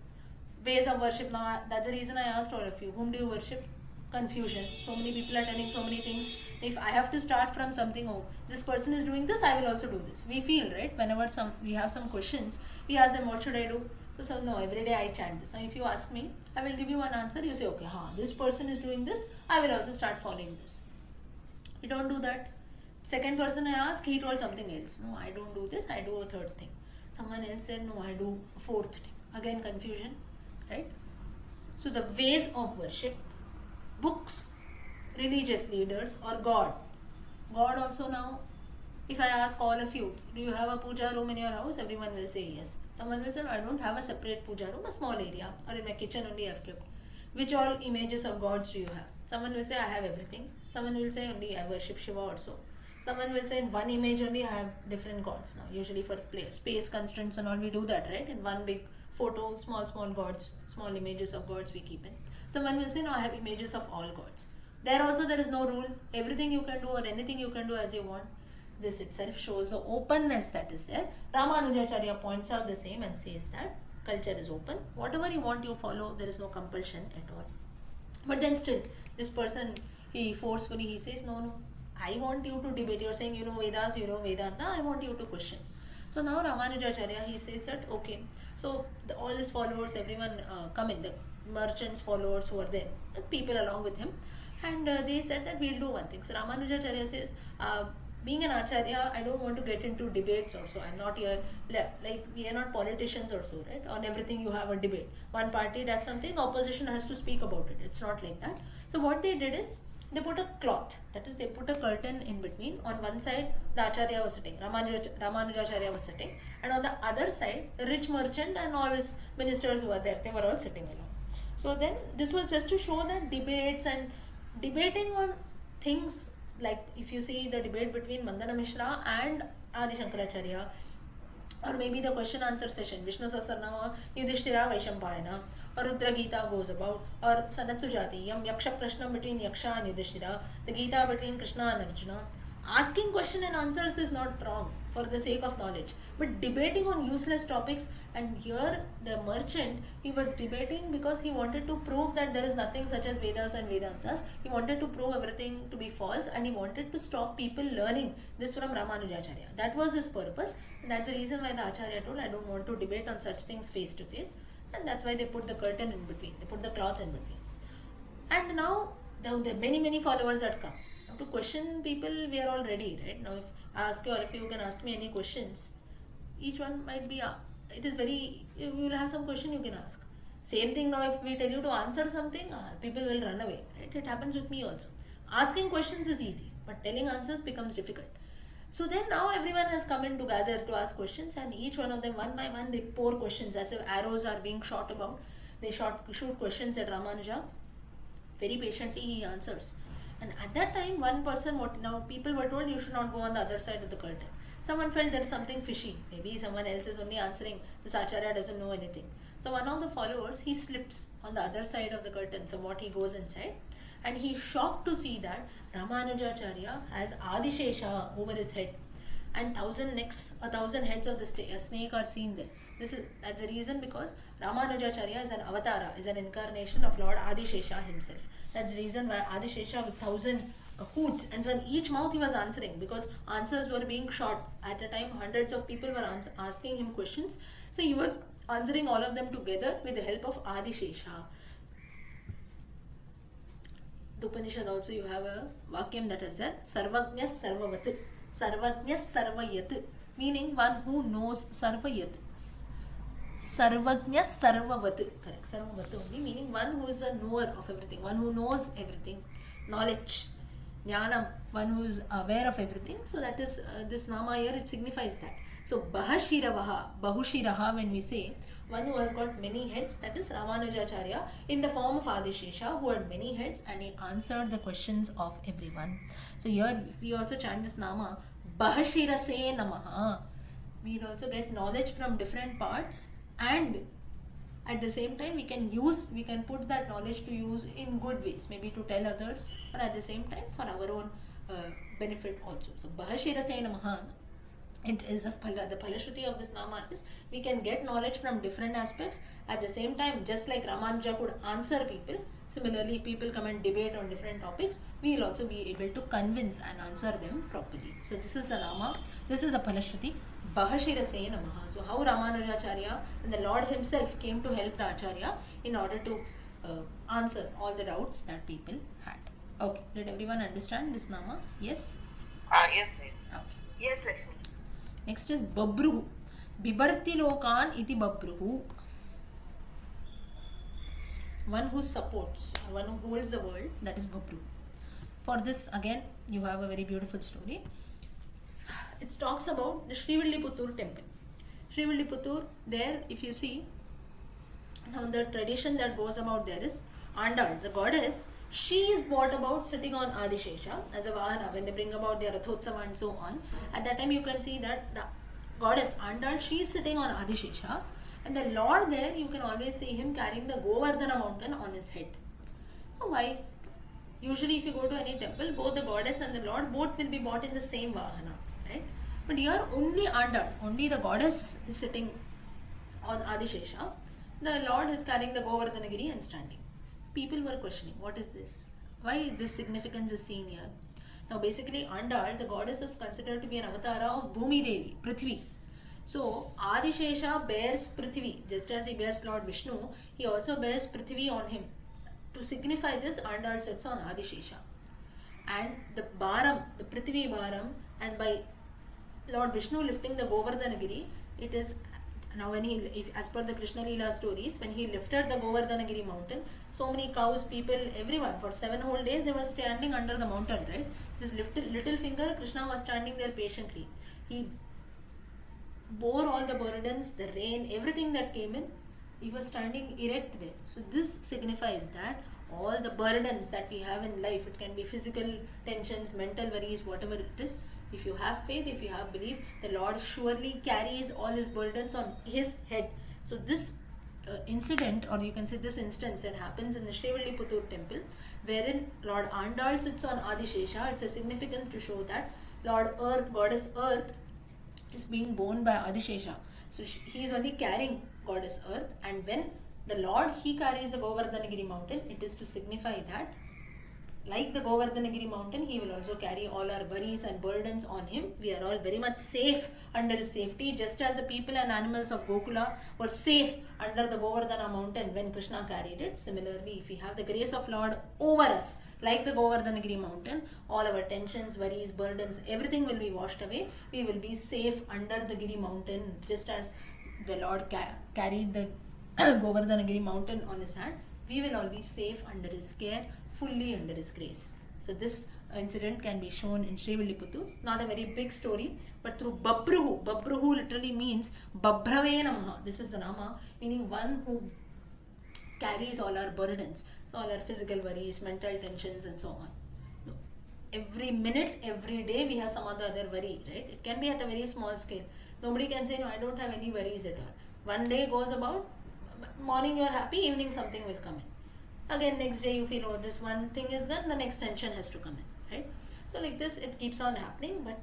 Ways of worship. Now, that's the reason I asked all of you, whom do you worship? Confusion. So many people are telling so many things. If I have to start from something, oh, this person is doing this, I will also do this. We feel, right? Whenever we have some questions, we ask them, what should I do? So no, every day I chant this. Now if you ask me, I will give you one answer. You say, okay, this person is doing this, I will also start following this. We don't do that. Second person I ask, he told something else. No, I don't do this, I do a third thing. Someone else said, no, I do a fourth thing. Again confusion, right? So the ways of worship, books, religious leaders, or God. God also now, if I ask all of you, do you have a puja room in your house? Everyone will say yes. Someone will say, no, I don't have a separate puja room, a small area, or in my kitchen only I have kept. Which all images of gods do you have? Someone will say, I have everything. Someone will say, only I worship Shiva also. Someone will say, in one image only I have different gods now. Usually for space constraints and all, we do that, right? In one big photo, small gods, small images of gods we keep in. Someone will say, no, I have images of all gods. There also there is no rule. Everything you can do or anything you can do as you want. This itself shows the openness that is there. Ramanujacharya points out the same and says that culture is open. Whatever you want, you follow. There is no compulsion at all. But then still, this person, he says, no, I want you to debate. You're saying, you know Vedas, you know Vedanta. I want you to question. So now Ramanujacharya, he says that, okay, so all his followers, everyone come in, the merchants, followers who are there, people along with him, and they said that we'll do one thing. So Ramanujacharya says, being an acharya, I don't want to get into debates also. I'm not here, like we are not politicians also, right? On everything you have a debate. One party does something, opposition has to speak about it. It's not like that. So what they did is, they put a cloth, that is they put a curtain in between. On one side the Acharya was sitting, Ramanujacharya was sitting, and on the other side the rich merchant and all his ministers who were there, they were all sitting along. So then this was just to show that debates and debating on things, like if you see the debate between Mandana Mishra and Adi Shankaracharya, or maybe the question answer session, Vishnu Sahasranama, Yudhishthira, Vaishampayana, or Rudra Gita goes about, or Sanatsujati, Yam Yaksha Prashna between Yaksha and Yudhishthira, the Gita between Krishna and Arjuna. Asking question and answers is not wrong for the sake of knowledge, but debating on useless topics, and here the merchant, he was debating because he wanted to prove that there is nothing such as Vedas and Vedantas. He wanted to prove everything to be false, and he wanted to stop people learning this from Ramanujacharya. That was his purpose, and that's the reason why the Acharya told, I don't want to debate on such things face to face, and that's why they put the curtain in between, they put the cloth in between. And now there are many followers that come. Now to question people, we are all ready, right? Now if I ask you, or if you can ask me any questions, each one might be, it is very, you will have some question you can ask. Same thing now, if we tell you to answer something, people will run away, right? It happens with me also. Asking questions is easy, but telling answers becomes difficult. So then now everyone has come in together to ask questions, and each one of them, one by one, they pour questions as if arrows are being shot about. They shoot questions at Ramanuja. Very patiently he answers. And at that time, one person, now people were told you should not go on the other side of the curtain. Someone felt there is something fishy. Maybe someone else is only answering. This Acharya doesn't know anything. So one of the followers, he slips on the other side of the curtain. Somewhat he goes inside. And he is shocked to see that Ramanujacharya has Adishesha over his head. And 1,000 heads of the snake are seen there. That's the reason, because Ramanujacharya is an avatara, is an incarnation of Lord Adishesha himself. That's the reason why Adishesha with 1,000 hoots, and from each mouth he was answering, because answers were being shot. At a time, hundreds of people were asking him questions. So he was answering all of them together with the help of Adishesha. The Upanishad also, you have a Vakyam that is there, Sarvajñas Sarvavat. Sarvajñas Sarvayat, meaning one who knows Sarvayat. Sarvajñas Sarvavat, correct, Sarvavat only, meaning one who is a knower of everything, one who knows everything, knowledge, jnanam, one who is aware of everything. So that is, this nama here, it signifies that. So Bahashiravaha, Bahushiraha, when we say, one who has got many heads, that is Ramanujacharya in the form of Adishesha, who had many heads, and he answered the questions of everyone. So here, if we also chant this nama, Bahashirase Namaha, we will also get knowledge from different parts, and at the same time we can put that knowledge to use in good ways, maybe to tell others, or at the same time for our own benefit also. So Bahashirase Namaha, it is the Phalashruti of this nama is we can get knowledge from different aspects. At the same time, just like Ramanuja could answer people, similarly people come and debate on different topics, we will also be able to convince and answer them properly. So this is a nama, this is a Phalashruti, Bahashirase Namaha. So how Ramanujacharya and the Lord himself came to help the Acharya in order to answer all the doubts that people had. Okay, did everyone understand this nama? Yes? Yes. Okay. Yes, Lakshmi. Next is Babruhu. Bibarti Lokan iti Babruhu. One who supports, one who holds the world, that is Babru. For this, again, you have a very beautiful story. It talks about the Srivilliputturu temple. Srivilliputturu, there, if you see, now the tradition that goes about there is Andal, the goddess, she is brought about sitting on Adishesha as a Vahana when they bring about their Rathotsava and so on. At that time you can see that the goddess Andal, she is sitting on Adishesha, and the Lord there, you can always see him carrying the Govardhana mountain on his head. Now why? Usually if you go to any temple, both the goddess and the Lord, both will be brought in the same Vahana, right? But here only Andal, only the goddess is sitting on Adishesha. The Lord is carrying the Govardhanagiri and standing. People were questioning, what is this? Why this significance is seen here? Now basically Andal, the goddess, is considered to be an avatara of Bhumi Devi, Prithvi. So Adishesha bears Prithvi, just as he bears Lord Vishnu, he also bears Prithvi on him. To signify this, Andal sits on Adishesha. And the Bharam, the Prithvi Bharam, and by Lord Vishnu lifting the Govardhanagiri, it is now when as per the Krishna Leela stories, when he lifted the Govardhanagiri mountain, so many cows, people, everyone, for 7 whole days they were standing under the mountain, right? Just lifted little finger, Krishna was standing there patiently. He bore all the burdens, the rain, everything that came in, he was standing erect there. So this signifies that all the burdens that we have in life, it can be physical tensions, mental worries, whatever it is, if you have faith, if you have belief, the Lord surely carries all his burdens on his head. So this incident, or you can say this instance that happens in the Srivilliputturu temple, wherein Lord Andal sits on Adishesha. It's a significance to show that Lord Earth, Goddess Earth, is being borne by Adishesha. So he is only carrying Goddess Earth, and when the Lord, he carries the Govardhanagiri mountain, it is to signify that like the Govardhanagiri mountain, he will also carry all our worries and burdens on him. We are all very much safe under his safety, just as the people and animals of Gokula were safe under the Govardhana mountain when Krishna carried it. Similarly, if we have the grace of Lord over us, like the Govardhanagiri mountain, all our tensions, worries, burdens, everything will be washed away. We will be safe under the Giri mountain, just as the Lord carried the Govardhanagiri mountain on his hand. We will all be safe under his care, fully under his grace. So this incident can be shown in Srivilliputturu. Not a very big story, but through Babruhu. Babruhu literally means Babhrave Namaha. This is the Nama, meaning one who carries all our burdens, so all our physical worries, mental tensions, and so on. Every minute, every day, we have some other worry, right? It can be at a very small scale. Nobody can say, no, I don't have any worries at all. One day goes about, morning you're happy, evening something will come in. Again, next day you feel, oh, this one thing is gone, the next tension has to come in, right? So like this, it keeps on happening, but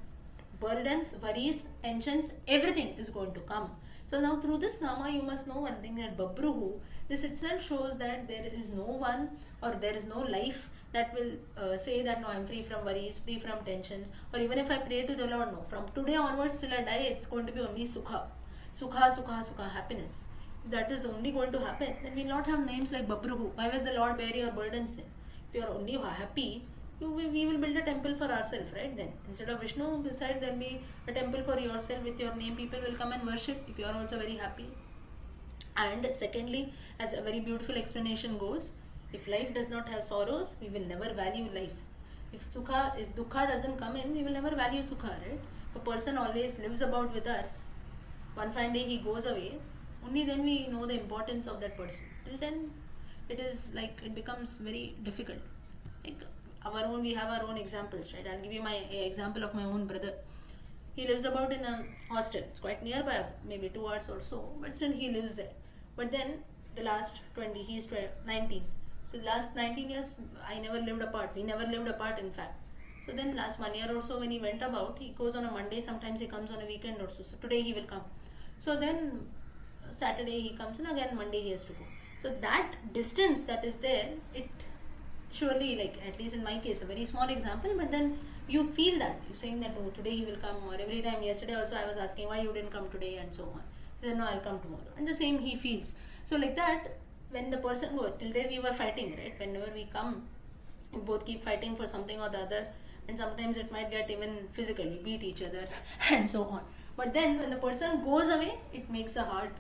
burdens, worries, tensions, everything is going to come. So now through this Nama, you must know one thing, that Babruhu, this itself shows that there is no one, or there is no life that will say that no, I'm free from worries, free from tensions, or even if I pray to the Lord, no, from today onwards till I die, it's going to be only Sukha. Sukha, Sukha, Sukha, happiness. If that is only going to happen, then we will not have names like Babruhu. Why will the Lord bear your burdens then? If you are only happy, we will build a temple for ourselves, right? Then instead of Vishnu, beside there will be a temple for yourself with your name. People will come and worship if you are also very happy. And secondly, as a very beautiful explanation goes, if life does not have sorrows, we will never value life. If dukkha doesn't come in, we will never value sukha, right? If a person always lives about with us, one fine day he goes away, only then we know the importance of that person. Till then, it is like, it becomes very difficult. Like we have our own examples, right? I'll give you my example of my own brother. He lives about in a hostel. It's quite nearby, maybe 2 hours or so, but still he lives there. But then the last 20, he is 19. So last 19 years, I never lived apart. We never lived apart, in fact. So then last 1 year or so, when he went about, he goes on a Monday, sometimes he comes on a weekend or so. So today he will come. So then Saturday he comes, and again Monday he has to go. So that distance that is there, it surely, like at least in my case, a very small example, but then you feel that, you're saying that, oh, today he will come, or every time, yesterday also I was asking why you didn't come today, and so on. So then, no, I'll come tomorrow, and the same he feels. So like that, when the person goes, till there we were fighting, right? Whenever we come, we both keep fighting for something or the other, and sometimes it might get even physical, we beat each other and so on. But then when the person goes away, it makes the heart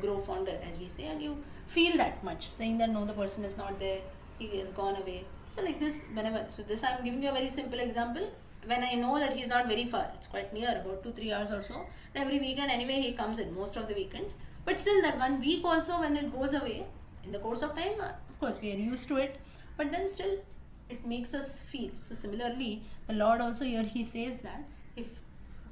grow fonder, as we say, and you feel that much, saying that no, the person is not there, he has gone away. So like this, whenever, so this I'm giving you a very simple example. When I know that he's not very far, it's quite near, about 2-3 hours or so, every weekend anyway he comes in, most of the weekends. But still that 1 week also, when it goes away, in the course of time, of course we are used to it, but then still it makes us feel. So similarly, the Lord also here, he says that if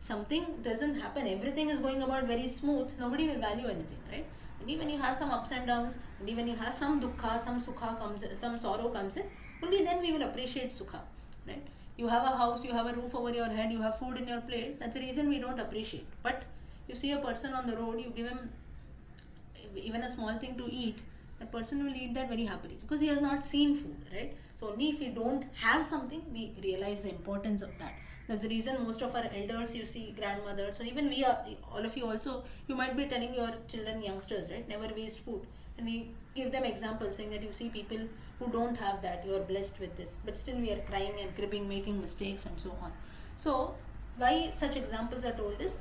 something doesn't happen, everything is going about very smooth, nobody will value anything, right? Only when you have some ups and downs, only when you have some dukkha, some sukha comes in, some sorrow comes in, only then we will appreciate sukha, right? You have a house, you have a roof over your head, you have food in your plate, that's the reason we don't appreciate. But you see a person on the road, you give him even a small thing to eat, that person will eat that very happily, because he has not seen food, right? So only if we don't have something, we realize the importance of that. That's the reason most of our elders, you see, grandmothers, or even we are, all of you also, you might be telling your children, youngsters, right, never waste food. And we give them examples, saying that you see people who don't have that, you are blessed with this, but still we are crying and cribbing, making mistakes and so on. So why such examples are told is,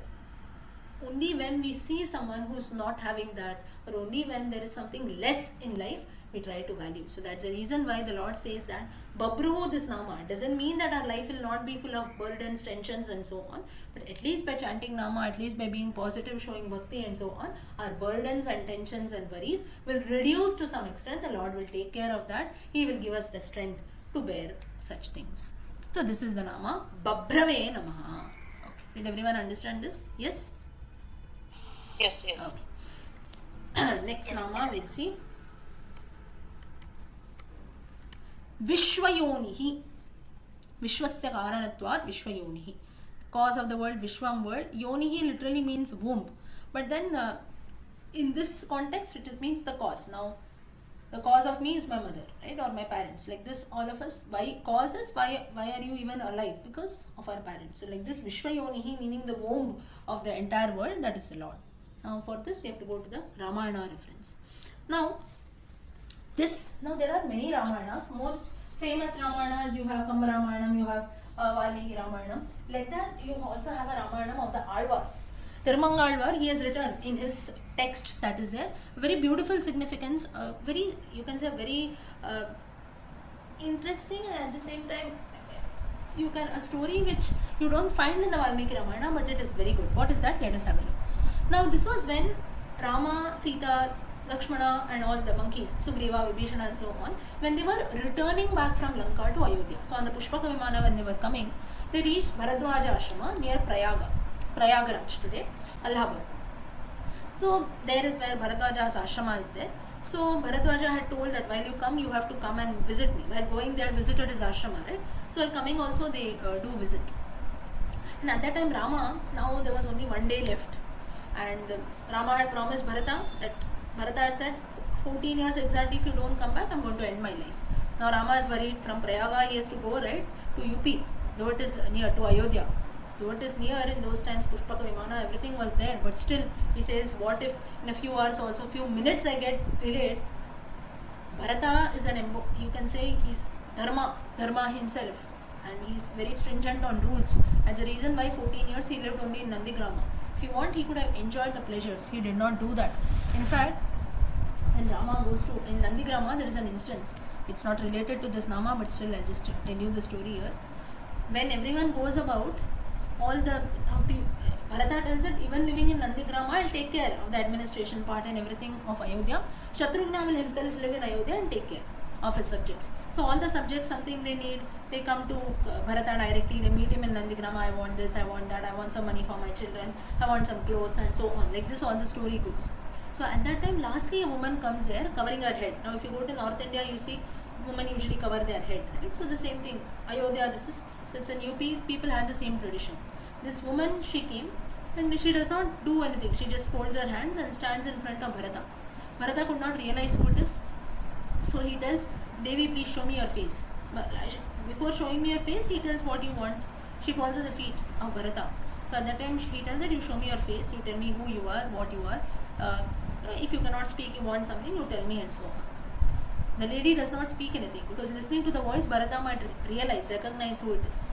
only when we see someone who's not having that, or only when there is something less in life, we try to value. So that's the reason why the Lord says that Babruhu, this Nama, doesn't mean that our life will not be full of burdens, tensions and so on, but at least by chanting Nama, at least by being positive, showing bhakti and so on, our burdens and tensions and worries will reduce to some extent. The Lord will take care of that. He will give us the strength to bear such things. So this is the Nama, Babhrave Namaha. Okay. Did everyone understand this? Yes? Yes. Okay. Next Rama we'll see. Vishwayonihi. Vishwasya karanatvat Vishwayonihi. Cause of the word Vishwam word. Yonihi literally means womb. But then in this context it means the cause. Now the cause of me is my mother, right? Or my parents. Like this, all of us. Why causes? Why are you even alive? Because of our parents. So like this Vishwayonihi meaning the womb of the entire world, that is the Lord. Now for this we have to go to the Ramayana reference. Now there are many Ramayanas. Most famous Ramayanas, you have Kamba Ramayanam, you have Valmiki Ramayanam. Like that, you also have a Ramayanam of the Alvars. Thirumangalvar, he has written in his text that is there, very beautiful significance, very, you can say very interesting, and at the same time, a story which you don't find in the Valmiki Ramayana, but it is very good. What is that? Let us have a look. Now this was when Rama, Sita, Lakshmana and all the monkeys, Sugriva, Vibhishana and so on, when they were returning back from Lanka to Ayodhya. So on the Pushpaka Vimana when they were coming, they reached Bharadwaja Ashrama near Prayagraj today, Allahabad. So there is where Bharadwaja's ashrama is there. So Bharadwaja had told that while you come, you have to come and visit me. While going there, visited his ashrama, right? So while coming also they do visit. And at that time Rama, now there was only one day left. And Rama had promised Bharata that Bharata had said 14 years exactly, if you don't come back, I'm going to end my life. Now Rama is worried, from Prayaga he has to go right to UP, though it is near to Ayodhya. Though it is near, in those times Pushpaka Vimana, everything was there, but still he says, what if in a few hours, also few minutes I get delayed. Bharata is you can say he's Dharma himself, and he's very stringent on rules. That's the reason why 14 years he lived only in Nandigrama. If he wanted, he could have enjoyed the pleasures. He did not do that. In fact, when Rama goes to, in Nandigrama, there is an instance. It's not related to this Nama, but still I'll just tell you the story here. When everyone goes about, Bharata tells that even living in Nandigrama, I'll take care of the administration part and everything of Ayodhya. Shatrughna will himself live in Ayodhya and take care of his subjects. So all the subjects, something they need, they come to Bharata directly, they meet him in Nandigrama, I want this, I want that, I want some money for my children, I want some clothes and so on. Like this all the story goes. So at that time, lastly a woman comes there covering her head. Now if you go to North India, you see women usually cover their head, right? So the same thing, Ayodhya, this is, so it's in UP, people had the same tradition. This woman, she came and she does not do anything. She just folds her hands and stands in front of Bharata. Bharata could not realize who it is. So he tells, Devi, please show me your face. Before showing me your face, he tells what you want. She falls at the feet of Bharata. So at that time, he tells that you show me your face, you tell me who you are, what you are. If you cannot speak, you want something, you tell me and so on. The lady does not speak anything because listening to the voice, Bharata might recognize who it is.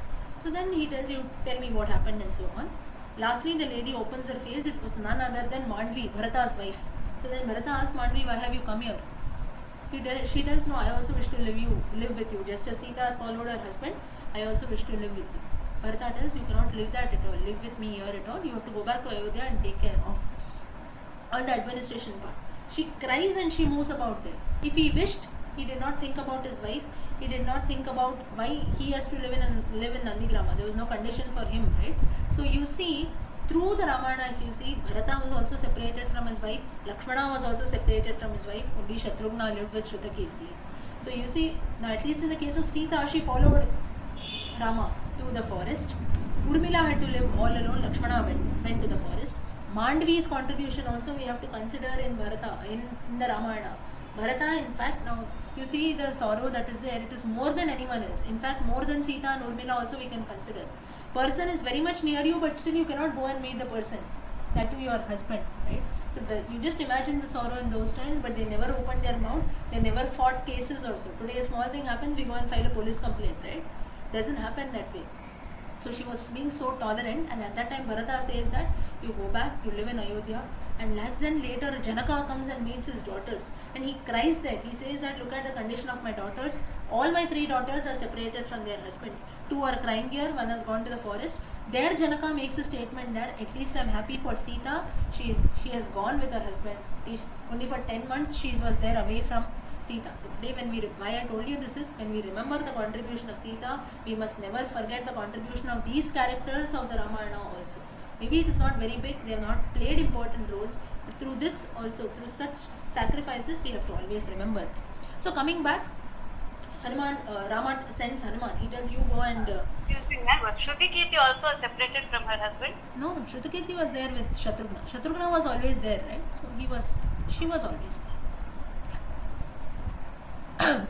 So then he tells you, tell me what happened and so on. Lastly, the lady opens her face. It was none other than Mandvi, Bharata's wife. So then Bharata asks Mandvi, why have you come here? She tells, no, I also wish to live with you. Just as Sita has followed her husband, I also wish to live with you. Bharata tells, you cannot live that at all. Live with me here at all. You have to go back to Ayodhya and take care of all the administration part. She cries and she moves about there. If he wished, he did not think about his wife. He did not think about why he has to live in Nandigrama. There was no condition for him, right? So you see, through the Ramayana, if you see, Bharata was also separated from his wife. Lakshmana was also separated from his wife. Only Shatrughna lived with Shrutakirti. So you see, now at least in the case of Sita, she followed Rama to the forest. Urmila had to live all alone. Lakshmana went to the forest. Mandvi's contribution also we have to consider in Bharata, in the Ramayana. Bharata, in fact, now you see the sorrow that is there, it is more than anyone else. In fact, more than Sita and Urmila also we can consider. Person is very much near you, but still you cannot go and meet the person. That to your husband, right? So you just imagine the sorrow in those times, but they never opened their mouth. They never fought cases also. Today a small thing happens, we go and file a police complaint, right? Doesn't happen that way. So she was being so tolerant, and at that time Bharata says that you go back, you live in Ayodhya, and then later Janaka comes and meets his daughters and he cries there. He says that look at the condition of my daughters. All my 3 daughters are separated from their husbands. 2 are crying here, 1 has gone to the forest. There Janaka makes a statement that at least I'm happy for Sita. She has gone with her husband. Only for 10 months she was there away from Sita. So today why I told you this is, when we remember the contribution of Sita, we must never forget the contribution of these characters of the Ramayana also. Maybe it is not very big, they have not played important roles, but through this also, through such sacrifices, we have to always remember. So coming back, Hanuman, Rama sends Hanuman. He tells you go and. Excuse me, ma'am. Was Shrutikirti also separated from her husband? No, Shrutikirti was there with Shatrughna. Shatrughna was always there, right? So she was always there.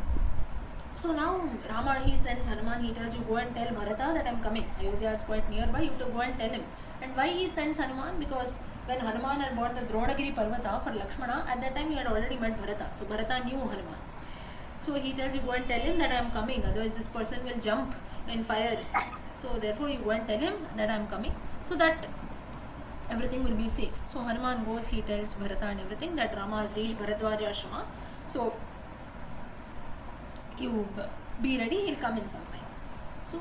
So now Rama, he sends Hanuman. He tells you go and tell Bharata that I am coming. Ayodhya is quite nearby. You have to go and tell him. And why he sends Hanuman? Because when Hanuman had bought the Dronagiri Parvata for Lakshmana, at that time he had already met Bharata. So Bharata knew Hanuman. So he tells you go and tell him that I am coming, otherwise this person will jump in fire. So therefore you go and tell him that I am coming, so that everything will be safe. So Hanuman goes, he tells Bharata and everything that Rama has reached Bharadwaja Ashrama. So you be ready, he'll come in some time. So,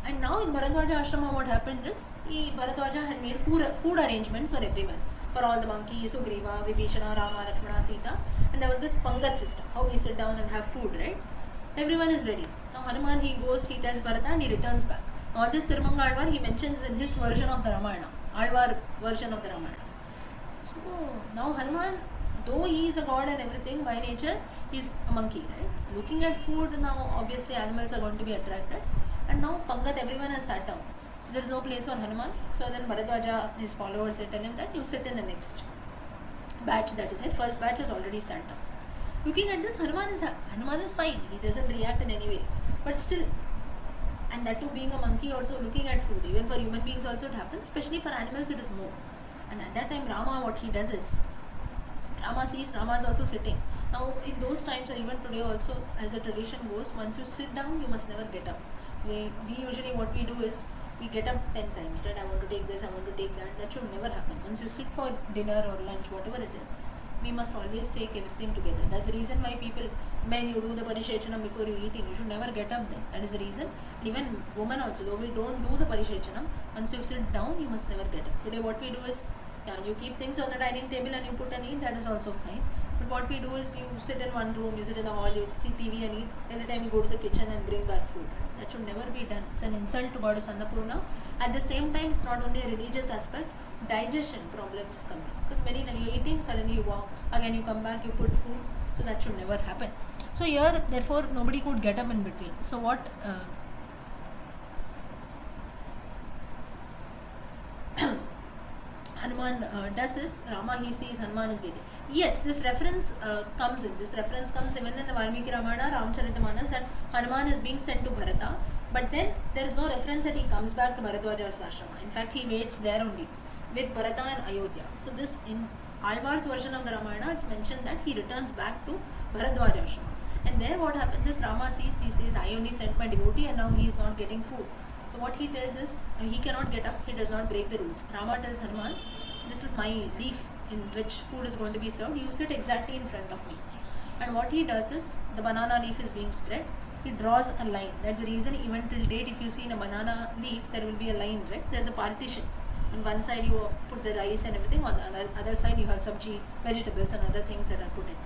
and now in Bharadwaja Ashrama what happened is, Bharadwaja had made food arrangements for everyone. For all the monkeys, Sugriva, Vibhishana, Rama, Lakshmana, Sita. And there was this Pangat system, how we sit down and have food, right? Everyone is ready. Now Hanuman, he goes, he tells Bharata and he returns back. All this Tirumanga Alvar, he mentions in his version of the Ramayana, Alvar version of the Ramayana. So now Hanuman, though he is a god and everything by nature, he is a monkey, right? Looking at food now, obviously animals are going to be attracted. And now Pangat, everyone has sat down. So there is no place for Hanuman. So then Bharadwaja, his followers, they tell him that you sit in the next batch, that is it. First batch is already sat down. Looking at this, Hanuman is fine. He doesn't react in any way. But still, and that too being a monkey also looking at food. Even for human beings also it happens. Especially for animals it is more. And at that time Rama, what he does is, Rama sees Rama is also sitting. Now in those times or even today also, as a tradition goes, once you sit down, you must never get up. We usually what we do is, we get up 10 times, right? I want to take this, I want to take that. That should never happen. Once you sit for dinner or lunch, whatever it is, we must always take everything together. That's the reason why men, you do the parishechanam before you eating. You should never get up there. That is the reason. Even women also, though we don't do the parishechanam, once you sit down, you must never get up. Today what we do is, you keep things on the dining table and you put and eat, that is also fine. But what we do is, you sit in one room, you sit in the hall, you see TV and eat. Every time you go to the kitchen and bring back food. That should never be done. It's an insult to Goddess Annapurna. At the same time, it's not only a religious aspect, digestion problems come in. Because many times you're eating, suddenly you walk, again you come back, you put food. So that should never happen. So here, therefore, nobody could get up in between. So what Hanuman does is, Rama, he sees Hanuman is waiting. Yes, this reference comes in. This reference comes even in the Valmiki Ramayana, Ramcharitamanas, that Hanuman is being sent to Bharata. But then there is no reference that he comes back to Bharadwaja's ashrama. In fact, he waits there only with Bharata and Ayodhya. So this, in Alvar's version of the Ramayana, it's mentioned that he returns back to Bharadwaja ashrama. And there what happens is, Rama sees, he says, I only sent my devotee and now he is not getting food. So what he tells is, he cannot get up, he does not break the rules. Rama tells Hanuman, this is my leaf in which food is going to be served, you sit exactly in front of me. And what he does is, the banana leaf is being spread, he draws a line. That's the reason even till date, if you see in a banana leaf, there will be a line, right? There's a partition. On one side you put the rice and everything, on the other side you have sabji, vegetables and other things that are put in.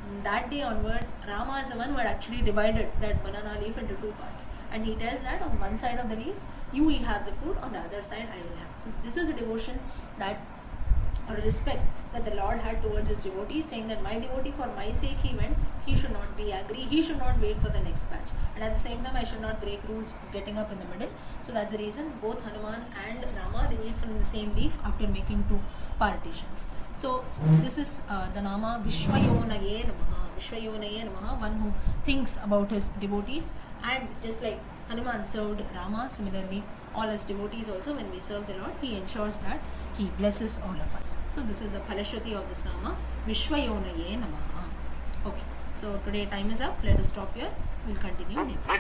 And that day onwards, Rama is the one who had actually divided that banana leaf into two parts. And he tells that on one side of the leaf, you will have the food, on the other side I will have. So this is a devotion that, or respect that the Lord had towards his devotee, saying that my devotee, for my sake he went, he should not be angry, he should not wait for the next batch. And at the same time, I should not break rules of getting up in the middle. So that's the reason both Hanuman and Rama, they eat from the same leaf after making two partitions. So this is the Nama Vishwayonaye Namaha. Vishwayonaye Namaha, one who thinks about his devotees. And just like Hanuman served Rama, similarly all his devotees also, when we serve the Lord, he ensures that he blesses all of us. So this is the Palashruti of this Nama, Vishwayonaye Namaha. Okay, so today time is up. Let us stop here. We'll continue next.